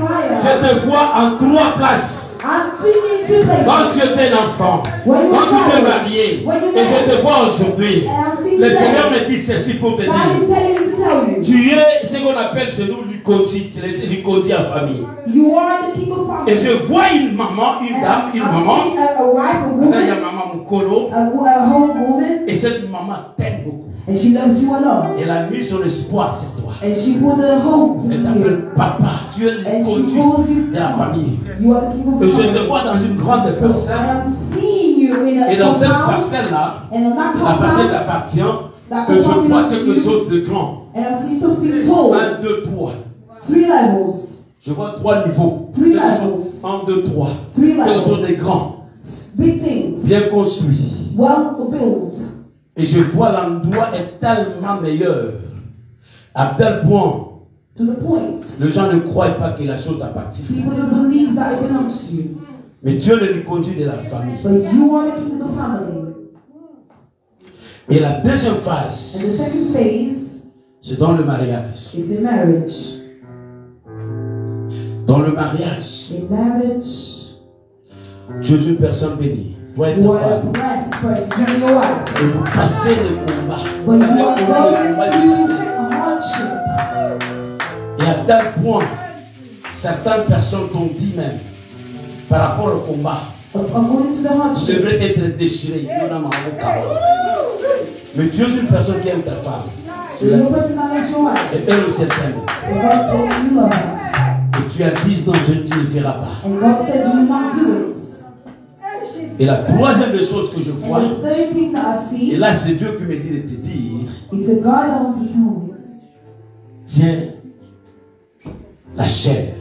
Je te vois en 3 places. Quand tu étais un enfant, quand tu t'es marié, et je te vois aujourd'hui, le Seigneur me dit ceci pour te dire. Tu es ce qu'on appelle chez nous l'icodie en famille. Et je vois une maman, une dame, une maman. Là, il y a maman Mukolo. Et cette maman t'aime beaucoup. And she loves you a lot. Elle a mis son espoir sur toi. And she put her hope in Elle you. t'appelle papa. Tu es And she l'icodie calls you de la famille. You are the king of Et je te family. vois dans une grande I parcelle. am seeing you in a Et dans cette compound. parcelle-là, And in that la parcelle compound, appartient que je vois quelque chose de grand. and I see something tall. 1, 2, 3. 3 levels. Je vois 3 niveaux. 3 levels. 1, 2, 3. 3 Quelque chose de levels. grand. Big things. Bien construit. Well built. Et je vois l'endroit est tellement meilleur. À tel point, To the point. les gens ne croient pas que la chose appartient. People don't believe that it belongs to you. Mais Dieu est le conduit de la famille. But you are the king of the family. Et la deuxième And phase, the second phase c'est dans le mariage. is in marriage. Dans le mariage, In marriage, tu es une personne bénie. Toi et you ta are a femme. blessed person. You and your wife. Et vous passez le combat. But you are Le going combat through est passé. a hardship. Et à tel point, certaines personnes t'ont dit même, par rapport au combat, According to the tu hardship. devrais être déchiré. Mais Dieu est une personne qui aime ta femme. You're a person that loves your wife. Et elle aussi elle t'aime. And God, you love her. Et tu as dit non, je ne le ferai pas. And God said, do not do it. Et la troisième des choses que je vois, And the third thing that I et see, là c'est Dieu qui me dit de te dire, it's a God that wants to tell me, tiens, la chair.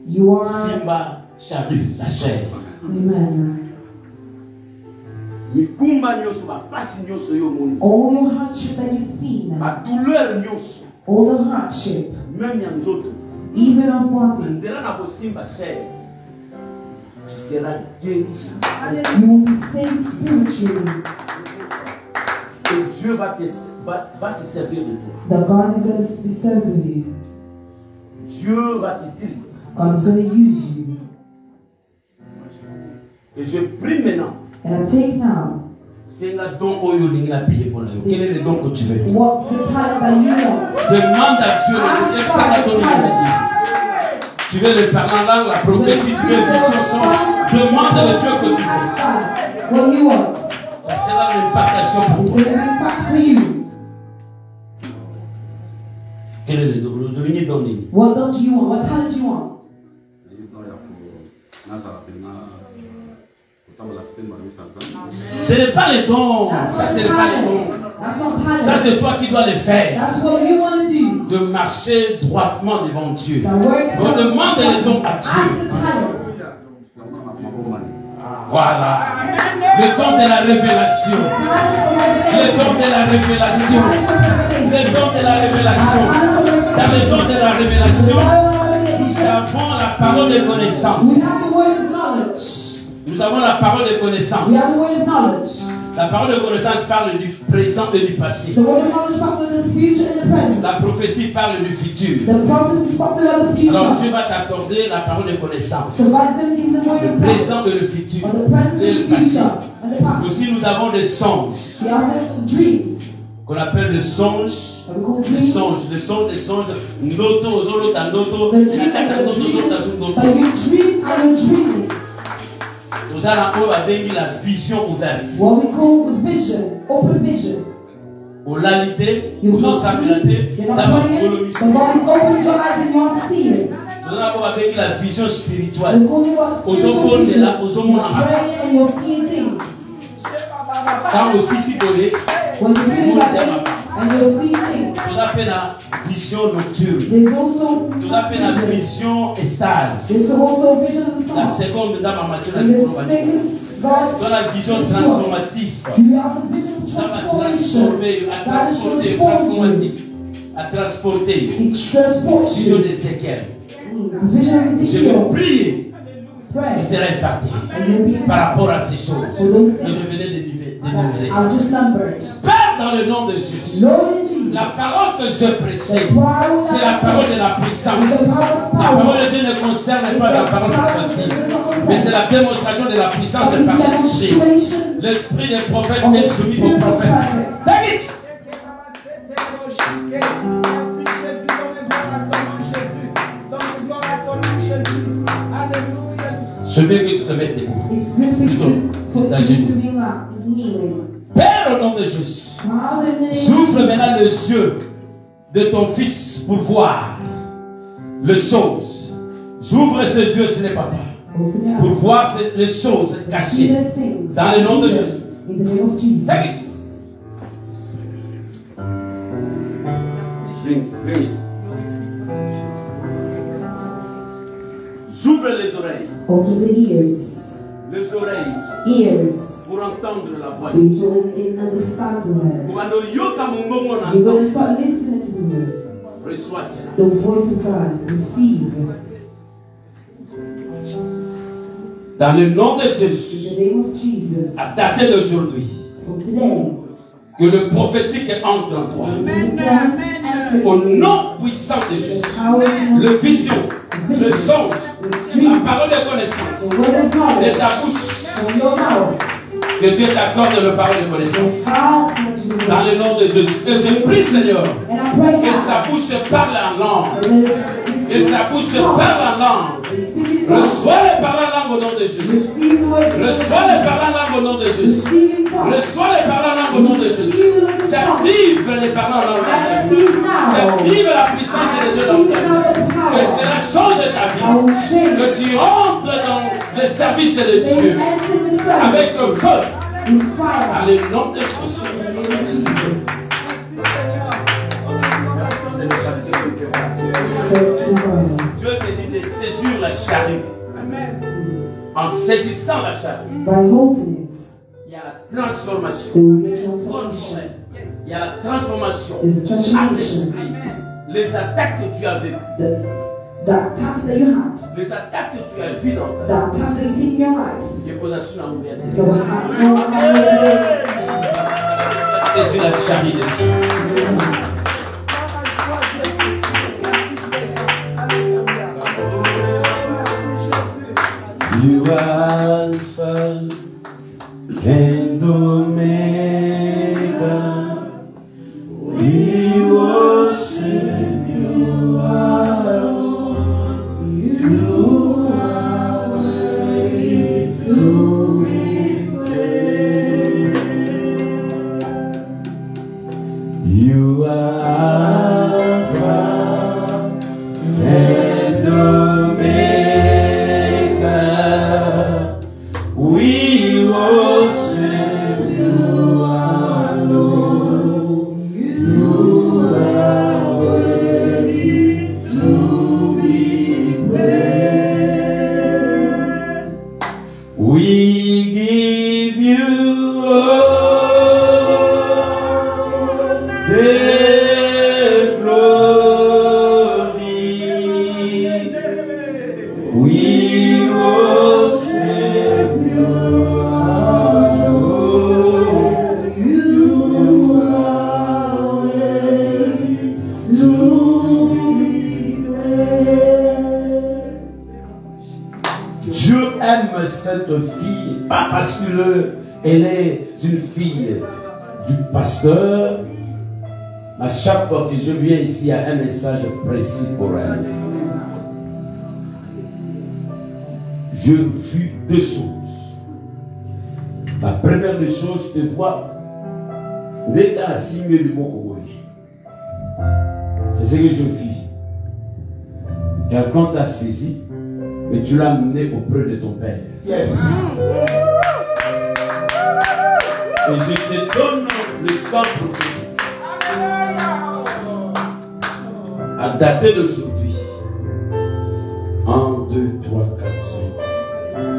you are, Simba charrue, la chair. amen. Mikumba nyonso, bapasi nyonso yo moni. All your hardship that you see now, Badouleur nyonso, all the hardship, même ya nzoto. even of body, Nzela na kosimba chair. Tu seras guéri. you will be saved spiritually. Et Dieu va se servir de toi. That God is going to be served of you. Dieu va t'utiliser. God is going to use you. Et je prie maintenant. And I take now, C'est un don oyo lingi na payer pour la yo. Quel est le don que tu veux? what's the talent that you want? Demande à Dieu de dire ça dans ton église. Tu veux le parler en langue, la prophétie, tu veux le chanson. Demande à Dieu que tu veux. Ask God what you want. Ça sera une impartation pour It's toi. going to be back for you. Quel est le don? Le devenir donné. What don't you want? What talent do you want? Ce n'est pas les dons. That's Ça, not ce n'est pas les dons. talent. That's not Ça, talent. c'est toi qui dois le faire. That's what you want to do. De marcher droitement devant Dieu. The work On demande les dons à Ask Dieu. the talent. Voilà. Le don de la révélation. Le don de la révélation. Le don de la révélation. Dans le don de la révélation, nous avons la parole de connaissance. We have the word of knowledge. Nous avons la parole de connaissance. We have the word of knowledge. La parole de connaissance parle du présent et du passé. The word of knowledge talks about the future and the present. La prophétie parle du futur. The prophecy talks about the Alors future. Dieu va t'accorder la parole de connaissance. So God's going to give the word Le of présent knowledge. et le futur. On the present Et and le the passé. future and the past. Aussi nous avons des songes We have the dreams. qu'on appelle le songe. And we call Le dreams. songe, le songe, le songe. Noto, zolo, ta noto. The dream and the dream. But you dream and you dream. Nous allons avec la vision ouverte. What we call the vision, open vision. Au lalité, You aux not see, ossabilité, you're not praying, but God is opening your eyes and you are seeing. nous allons avec la vision We spirituelle. call it what Aux spiritual hommes de vision. la- aux hommes You're en- praying and you're seeing things. Quand aussi si volé, When you finish like this and you're seeing things, nous appelons la vision nocturne. there's also Nous appelons la vision. vision estase. There's also vision of the La sun. seconde dame en matière And de the probabilité. second, God, Dans la vision transformative. you have the vision of Ça va transformation. transformer, à God is transporter, transforming you. transformatif, à transporter. It transports Vision you. d'Ézéchiel. Je vais prier. Il sera imparti par rapport à ces choses que je venais d'énumérer. Père, dans le nom de Jésus, la parole que je prêchais, c'est la parole de la puissance. La parole de Dieu ne concerne pas la parole de facile, mais c'est la démonstration de la puissance par l'esprit. L'esprit des prophètes est soumis aux prophètes. Take it! Je veux que tu te mettes debout. Père, au nom de Jésus, j'ouvre maintenant les yeux de ton fils pour voir les choses. J'ouvre ses yeux, ce n'est pas moi, pour voir les choses cachées dans le nom de Jésus. J'ouvre les oreilles. Open the ears. Les oreilles. Ears. Pour entendre la voix. For you to understand the word. You're going to start listening to the word. Reçois cela. The voice of God. Receive. Dans le nom de Jésus. In the name of Jesus. À dater d'aujourd'hui. From today. Que le prophétique entre en toi. Au nom puissant de Jésus. Le vision, le songe, la parole de connaissance de ta bouche. Que Dieu t'accorde le parole de connaissance. Dans le nom de Jésus. Et je prie, Seigneur, que sa bouche parle en langue. Que sa bouche parle en langue. Reçois les paroles en langue au nom de Jésus. Reçois les paroles en langue au nom de Jésus. Reçois les paroles en langue au nom de Jésus. J'active les paroles en langue. J'active la puissance de Dieu dans ta vie. Que cela change ta vie. Que tu rentres dans le service de Dieu avec le feu. Dans le nom de Jésus. Dieu te dit de saisir la charrue. En saisissant la charrue, il y a la transformation. Il y a la transformation. Les attaques que tu as vécues. The attacks that you had, les attaques que tu as vues dans ta the attacks that you see in your life, c'est la charité de Dieu. You are Alpha and Omega. We worship you. You are worthy to be praised. You are Alpha and Omega. We worship you alone. You are worthy to be praised. We give you all the glory. We worship you alone. You are worthy to be praised. Dieu aime cette fille, pas parce qu'elle est une fille du pasteur. À chaque fois que je viens ici, il y a un message précis pour elle. Je vis deux choses. La première des choses, je te vois, c'est ce que je vis. Quelqu'un t'a saisi, mais tu l'as amené auprès de ton père. Yes. Et je te donne le temps prophétique. À dater d'aujourd'hui, 1, 2, 3, 4,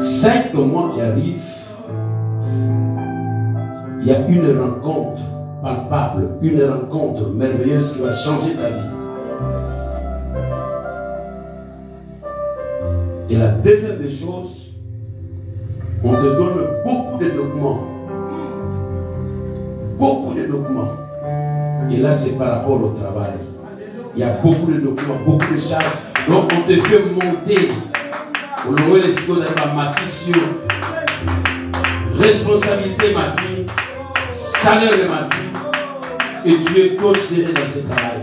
5. 5 mois qui arrivent, il y a une rencontre palpable, une rencontre merveilleuse qui va changer ta vie. Et la deuxième des choses, on te donne beaucoup de documents. Beaucoup de documents. Et là, c'est par rapport au travail. Il y a beaucoup de documents, beaucoup de charges. Donc, on te fait monter. On le les choses sur responsabilité matin, salaire de matin, et tu es considéré dans ce travail.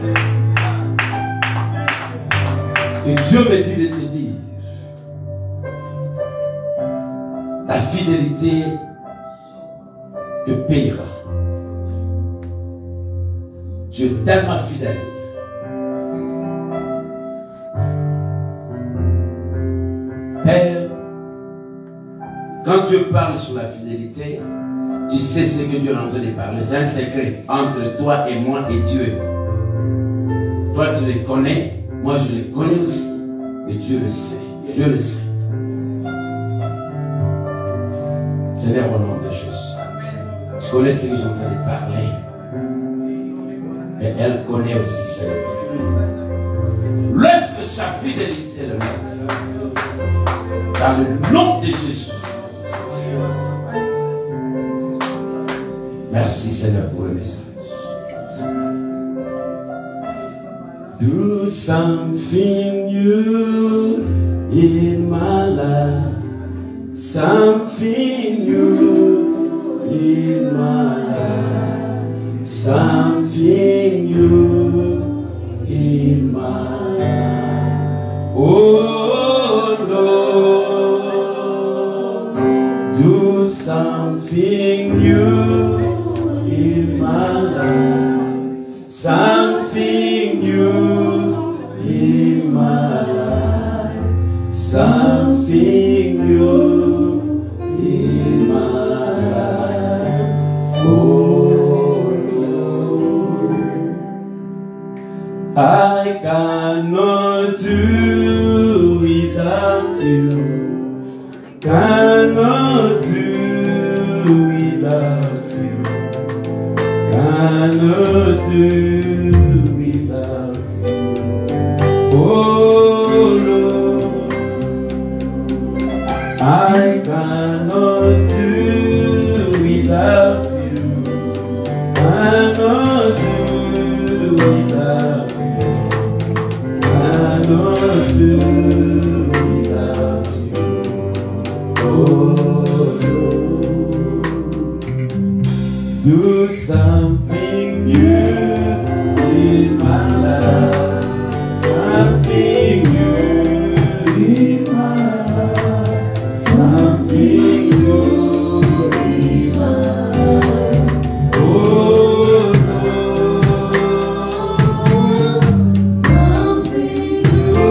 Et Dieu me dit de te dire, ta fidélité te payera. Tu es tellement fidèle. Père, quand Dieu parle sur la fidélité, tu sais ce que Dieu est en train de parler. C'est un secret entre toi et moi et Dieu. Toi, tu le connais, moi je le connais aussi. Et Dieu le sait. Dieu le sait. Seigneur, au nom de Jésus. Tu connais ce que j'ai en train de parler. Et elle connaît aussi Seigneur. Lorsque sa fidélité le met. Dans le nom de Jésus. Merci Seigneur pour le message. Do something new in my life. Something new in my life. Something new in my life. Oh Lord, do something new in my life. Something new in my life. Something new in my life. Oh Lord, I cannot do without you. Cannot do without you. Cannot do without you. Oh Lord, I cannot do without you. Cannot do without you. Cannot do without you. Oh Lord, do something new in my life. Something new in my life. Something new in my life. Oh Lord, something new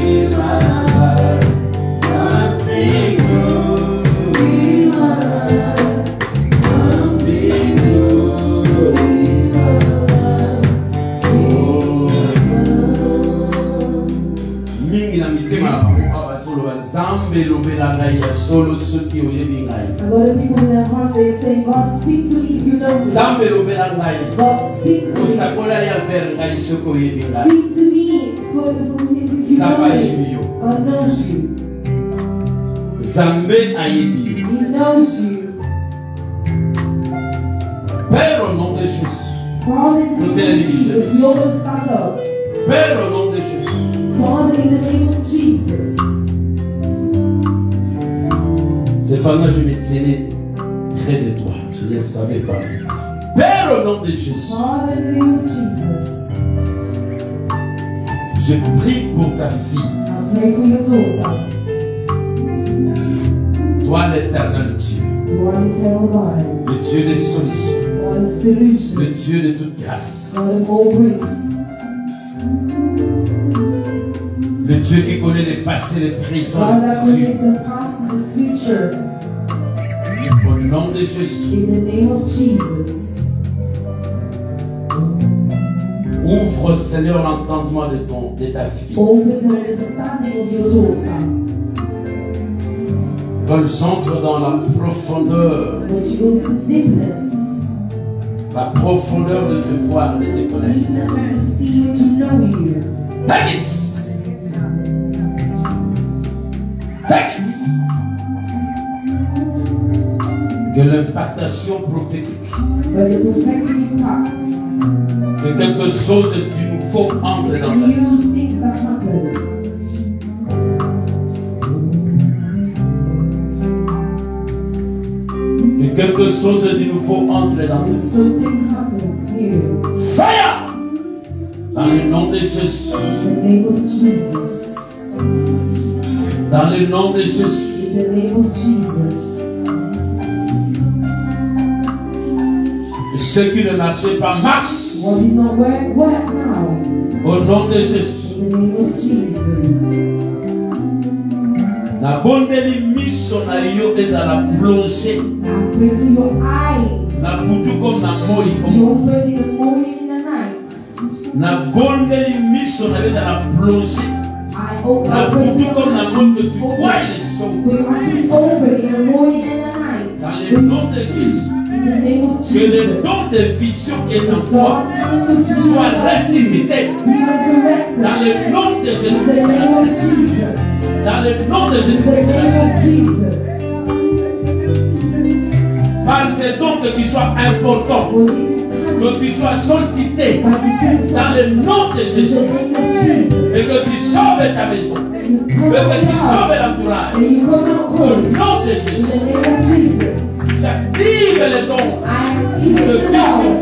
in my life. Something new in my life. A lot of people in their hearts they say, God speak to me if you know me. God speak to me. Speak to me for if you know me. God knows you. He knows you. Père, au nom de Jésus. Father, in the name of Jesus, we all stand up. Père, au nom de Jésus. Father, in the name of Jesus. Cette femme-là, je me tenais près de toi. Je ne le savais pas. Père, au nom de Jésus. Father, in the name of Jesus. Je prie pour ta fille. I pray for your daughter. Toi, l'éternel Dieu. You are eternal God. Le Dieu des solutions. God of solution. Le Dieu de toute grâce. God of all grace. Le Dieu qui connaît le passé, le présent, God that le futur. knows the past and the future. Au nom de Jésus. In the name of Jesus. Ouvre, Seigneur, l'entendement de ta fille. Open the understanding of your daughter. Qu'elle entre dans la profondeur. When she goes into deepness. La profondeur de te voir, de te connaître. Deepness of to see you, to know you. Take it. l'impactation prophétique. But the prophetic impact. Que quelque chose du nouveau entre dans ta vie. New things that happen. Que quelque chose de nouveau entre dans ta vie. Something happened here. Fire! Dans le nom de Jésus. In the name of Jesus. Dans le nom de Jésus. In the name of Jesus. Et ce qui ne marchait pas marche. What did not work now. Au nom de Jésus. In the name of Jesus. Na bondeli miso na yo ezala plongé. I pray for your eyes. Na butu comme na moi You comme. open in the morning and the night. Na bondeli miso na yo ezala plongé. I open Na pray butu for comme na your moi que eyes. tu vois les choses. For your eyes to be open in the morning and the night. Dans le nom de Jésus. In the name of Que le Jesus. don de vision qui est en God, toi soit ressuscité. be resurrected. Dans le nom de In Jésus. the name of Jesus. Dans le nom de In Jésus. the name of Jesus. Par ces dons que tu sois important. For this time, Que tu sois sollicité. by this Dans le nom de in Jésus. the name of Jesus. Et que tu sauves ta maison. You come Et out que tu of sauves house. l'entourage. And you come out Au cold. nom de In Jésus. the name of Jesus. J'active les dons. I activate the laws of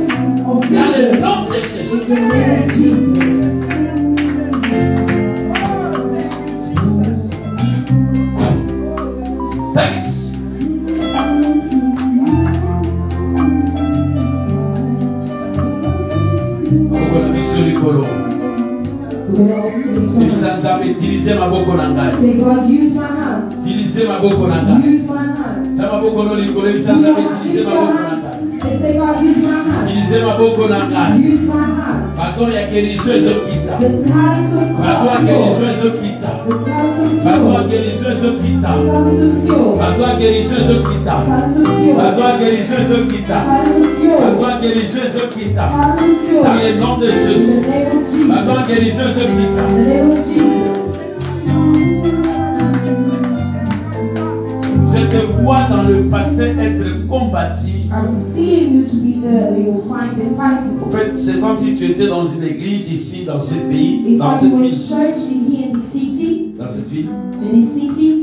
Dans le vision. nom de In Jésus. the name of Jesus. Thanks. Maboko na biso likolo. Ebisa Nzambe, utilize maboko na ngai. Say, God, use my hands. Utilize maboko na ngai. Use my hands. Sa maboko no likolo, ebisa Use Nzambe, your utilize hands. maboko na ngai. They say, God, use my hands. Utilize maboko na ngai. Use my hands. Bato ya guérison ezokita. The talents of Bato ya God. guérison ezokita. The talents of Bato ya cure. guérison ezokita. The talents of cure. Bato ya guérison ezokita. Talents of cure. Bato ya guérison ezokita. Talents of cure. Bato ya guérison ezokita. Talents of cure. Dans le nom de In Jésus. the name of Bato ya Jesus. guérison ezokita. In the name of Jesus. Je te vois dans le passé être combattu. I'm seeing you to be there. You'll find the fighting. En fait, c'est comme si tu étais dans une église ici, dans ce pays, It's dans like cette you were in ville, church in here in the city. dans cette ville, In this city.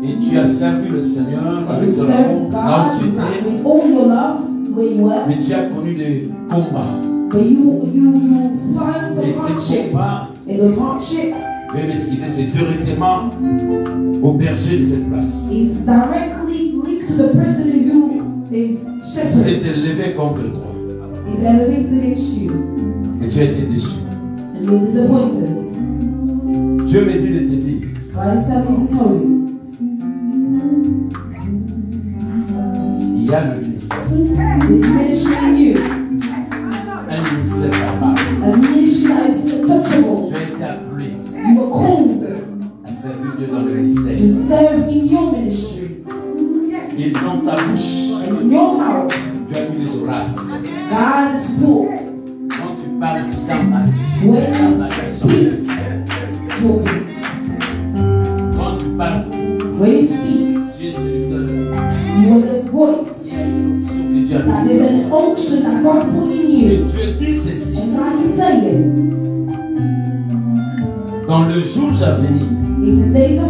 et tu as servi le Seigneur And you avec ton serve amour là où tu God étais, with all your love where you were. mais tu as connu des combats. But you find Et some ces hardship. combats, And those hardship veuillez m'excuser, c'est directement au berger de cette place. is directly linked to the person who is Il shepherd. s'est élevé contre toi, Is elevated against you. et tu as été déçu. And you're disappointed. Dieu me dit de te dire, God is telling me to tell you. il y a le ministère, There's ministry in you. un ministère capable. A ministry that is untouchable. Tu as été appelé You were called à servir Dieu dans le ministère. to serve in your ministry. Et dans ta bouche, And in your mouth, tu as mis les oreilles. God is full. Quand tu parles, tu sens mal. When you speak, talking. Quand tu parles, When you speak, tu es serviteur. you are the voice. Il y a une option que Dieu a That mis. there's an unction that God put in Et you. Dieu dit ceci. And God is saying, Dans le jour à venir, in the days to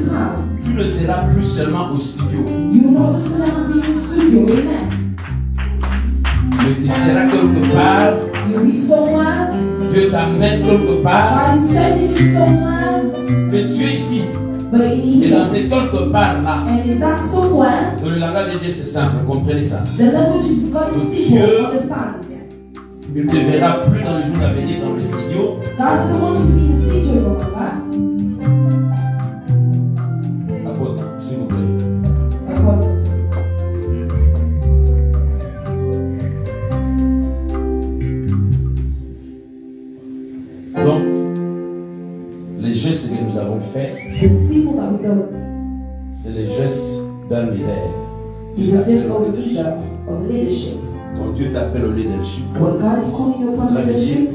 come, tu ne seras plus seulement au studio, you're not just going to be in the studio, amen. mais tu seras quelque part. You'll be somewhere. Dieu t'amène quelque part. God is sending you somewhere. Mais tu es ici. But in Et dans here, ce quelque part là, and in that somewhere, dans le langage de Dieu, c'est simple. Comprenez ça. the language is God is simple, understand. Tu ne te verras plus dans le jour à venir dans le studio. God doesn't want you to be in the studio, remember? Apôtre, s'il vous plaît. God. Donc, les gestes que nous avons faits, The symbol that we done c'est les gestes d'un leader. is a gift of leader, of leadership. Quand Dieu t'appelle au leadership, When God is calling you upon cela veut dire leadership,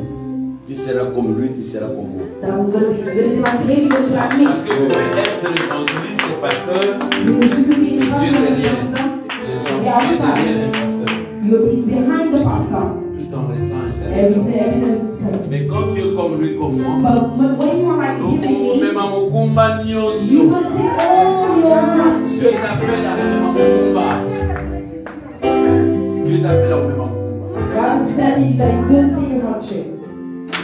tu seras comme lui, tu seras comme moi. that we're going to be like him, you're going to be like me. Parce que vous pouvez être l'évangéliste, le pasteur, Because you can be Et Dieu in derrière. the be outside. You will be behind the pastor. Tout en restant installé. Every day. Mais quand tu es comme lui, comme moi, But when you are like him and me, même à mon combat, you're going to take all your lunch. Dieu t'appelle à même à mon combat. Dieu t'appelle à même à mon combat. God is telling you that he's going to take your hardship.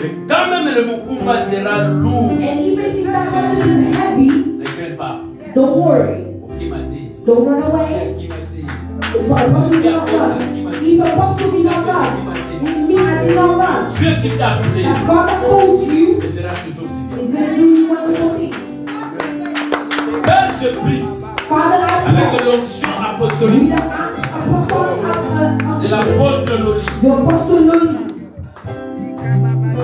Mais quand même le combat sera lourd. And even if that hardship is heavy, Ne crains pas. don't worry. Qui m'a dit? Don't run away. Qui m'a dit? If a apostle did not run, if a apostle did not run, if me I did not run, Dieu qui t'a appelé, that God that called you te fera toujours du is bien. going to do you wonderful things. Père, je prie Father, I avec pray l'onction apostolique with the apostolic de l'apôtre Loli the apostle Loli,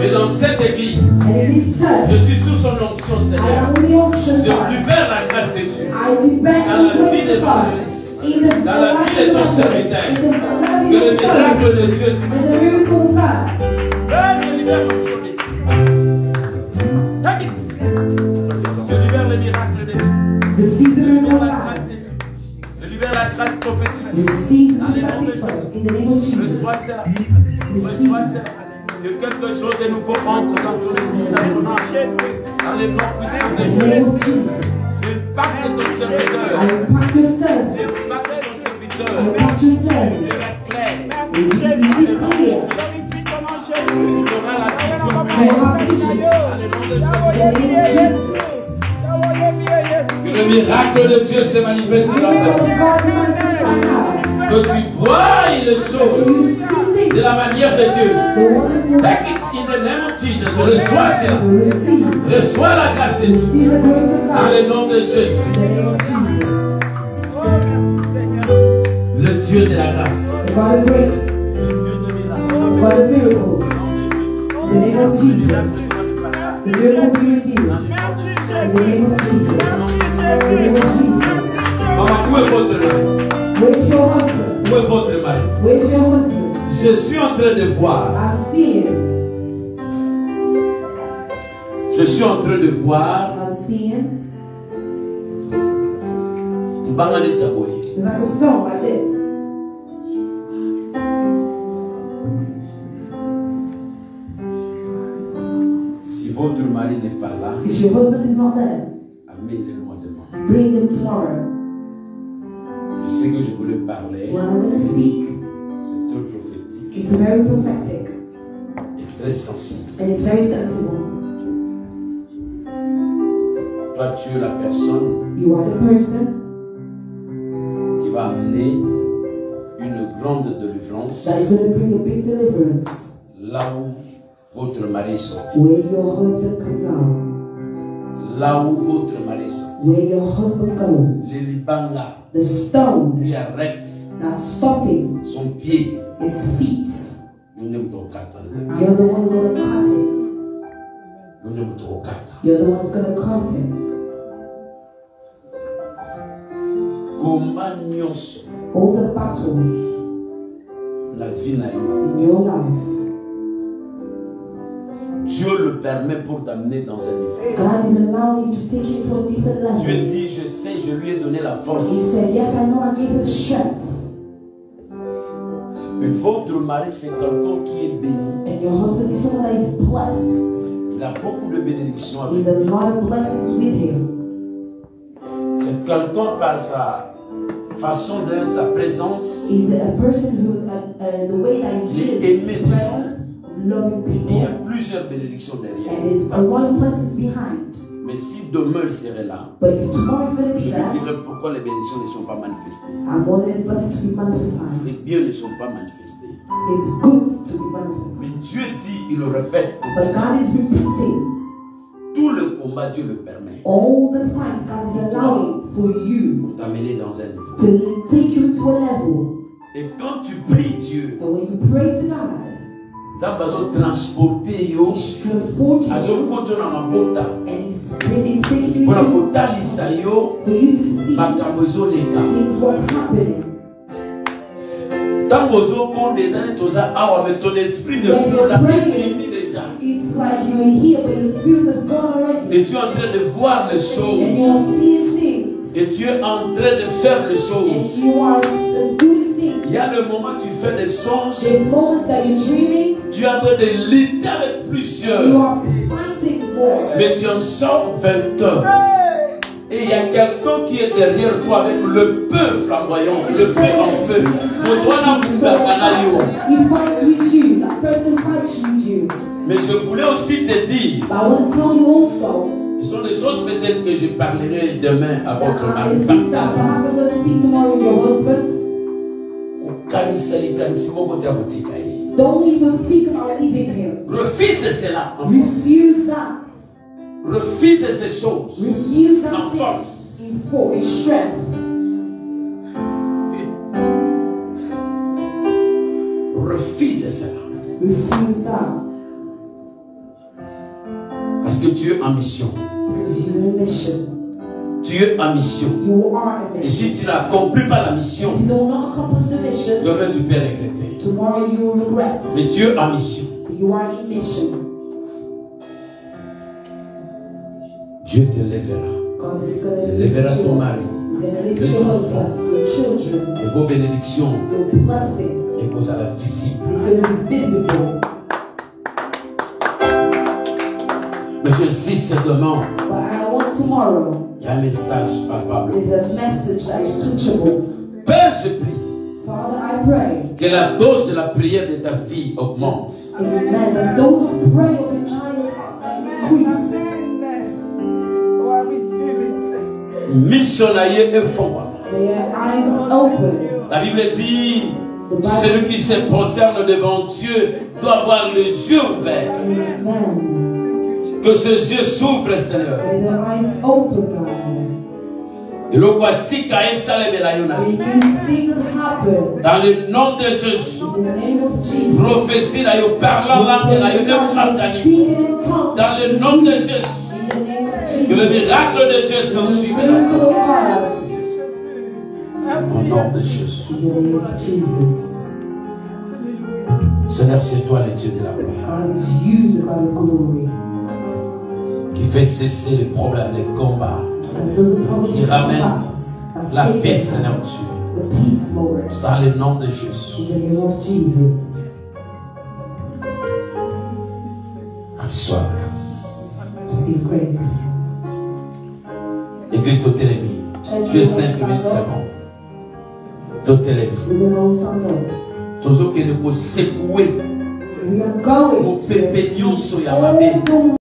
et dans cette église, and in this je church, suis sous son onction, I Seigneur. am with the unction Je God. libère la grâce de Dieu. I libère Dans la the vie grace des of God évangélistes, in the dans la vie de ton serviteur, in the que le service miracle de Dieu se and the manifeste. miracle of God. Père, je libère l'onction de Dieu. Take it. Je libère le miracle de Dieu. Receive the Je libère miracle of la God. grâce de Dieu. Je libère la grâce prophétique. Receive the prophetic first in the name of Jesus. Reçois cela. Reçois cela. Que quelque chose de nouveau entre dans ton esprit, dans ton âme. Dans les noms puissants de In the name of Jésus. Jesus. Je parle de ton serviteur. I impact your Je service. parle de ton serviteur. I impact your Je service. vais clair. It is clear. Il aura la vision. I have vision. Dans le nom de In the Jésus. name of Jesus. Que le miracle de Dieu se manifeste The dans ta miracle vie. of God manifests right now. Que tu vois les choses You see things. de la manière de Dieu. The wonderful Take it in the name of Jesus. Reçois cela. receive. Reçois la grâce de Dieu. See the grace of Dans God. le nom de Jésus. In the name of Jesus. Le Dieu de la grâce. The God of grace. Le Dieu de miracle. God of miracles. In the name of Jesus. The miracles be with you. In the name of Jesus. In the name of Jesus. Maman, où est votre mari? Where's your husband? Où est votre mari? Where's your husband? Je suis en train de voir. I'm seeing. Je suis en train de voir. I'm seeing. Mbangani Tchaboye. It's like a stone like this. Si votre mari n'est pas là, If your husband is not there, amenez-le-moi demain. bring him tomorrow. Je sais que je voulais parler. When I'm going to speak, C'est très prophétique it's very prophetic et très sensible. and it's very sensible. Toi, tu es la personne You are the person qui va amener une grande délivrance that is going to bring a big deliverance là où votre mari est sorti. where your husband comes out, Là où votre mari est sorti. where your husband goes. Le Liban là, The stone lui arrête that's stopping son pied. his feet. Nous n'aimons pas quatre. You're the one going to cut it. Nous n'aimons pas quatre. You're the one who's going to cut it. Comment nyonso All the battles la vie na yo, in your life, Dieu le permet pour t'amener dans un niveau. God is allowing you to take you to a different Dieu level. dit, je sais, je lui ai donné la He force. said, yes, I know I gave you the strength. Mais votre mari, c'est quelqu'un qui est béni. And your husband is someone that is blessed. Il a beaucoup de bénédictions avec There's a lot of blessings with him. C'est quelqu'un par sa façon d'être, sa présence. He's a person who, the way that he Il est is, aimé. his presence, loving Il y a people, plusieurs bénédictions derrière. and there's a lot of blessings behind. Mais si demain il serait là, But if tomorrow's going to je be lui there, dirais pourquoi les bénédictions ne sont pas manifestées. and all these blessings to be manifested, Ces biens ne sont pas manifestés. it's good to be manifested. Mais Dieu dit, il le répète, But God is repeating tout le combat, Dieu le permet all the fights God is allowing for you pour t'amener dans un niveau. to take you to a level. Et quand tu pries Dieu, And when you pray to God, tu as besoin de transporter yo, He's transporting à you, son compte na mabota, and He's taking you pour la to, kotalisa yo, for you to see makambo ezoleka. things what's happening. Tant que des années, toza awa, mais ton esprit ne When peut you're la praying, déjà. it's like you're here, but your spirit is gone already. Et tu es en train de voir les And choses you're seeing things Et tu es en train de faire les And choses. you are doing things. Il y a le moment où tu fais des songes. There's moments that you're dreaming. Tu es en train de lutter avec You plusieurs. are fighting more. Mais tu en sors vainqueur. Et il y a quelqu'un qui est derrière toi avec le peu flamboyant, le peu en feu. He fights with you. That person fights with you. Mais je voulais aussi te dire, But I want to tell you also ce sont des choses peut-être que je parlerai demain à votre that mari. I speak that perhaps I'm going to speak tomorrow with your husbands. Don't even think about leaving him. Refuse cela. En force. Refuse that. Refuse ces choses. Refuse that En thing force. in strength. Refuse cela. Refuse that. Parce que tu es en mission. Because you're in a mission. Tu es en mission. You are a Et mission. si tu n'accomplis pas la mission, If you do not accomplish the mission, demain tu peux regretter. tomorrow you will regret. Mais tu es en mission. You are in mission. Dieu te lèvera. God is going to Il lift lèvera ton you. mari. He's going to lift your husbands, your children, Et vos bénédictions your blessing. et vos à la visible. It's going to be visible. Mais j'insiste demain. But I want tomorrow, Il y a un message palpable. there's a message that is touchable. Père, je prie Father, I pray, que la dose de la prière de ta fille augmente. amen, that those who pray of your child increase. Oh, I receive it. Missionnaire et fort. May your eyes open. La Bible dit, celui qui se prosterne devant Dieu doit avoir les yeux ouverts. Amen. Que ses yeux s'ouvrent, Seigneur. May their eyes open, God. Et le voici qu'à Salem et la Yona. Making things happen. Dans le nom de Jésus. In the name of Jesus. Prophétie la yo parlant langue la yo ne Speaking in tongues. dans le nom de Jésus. In the name of Que le Jesus. miracle de Dieu s'ensuive Miracle maintenant. occurs. Au nom de Jésus. In the name of Jesus. Seigneur, c'est toi le Dieu de la gloire. God is you, the God of glory. Qui fait cesser les problèmes, les combats. And those problems Qui ramène are la paix, taken. Seigneur Dieu. The peace, Lord. Dans le nom de Jésus. In the name of Jesus. Reçois la grâce. Receive grace. Église Totélémie. Dieu 5 minutes secondes. Totélémie. We're going to stand up. Toujours que nous secouer. We are going Mon to pépé Dieu soit all the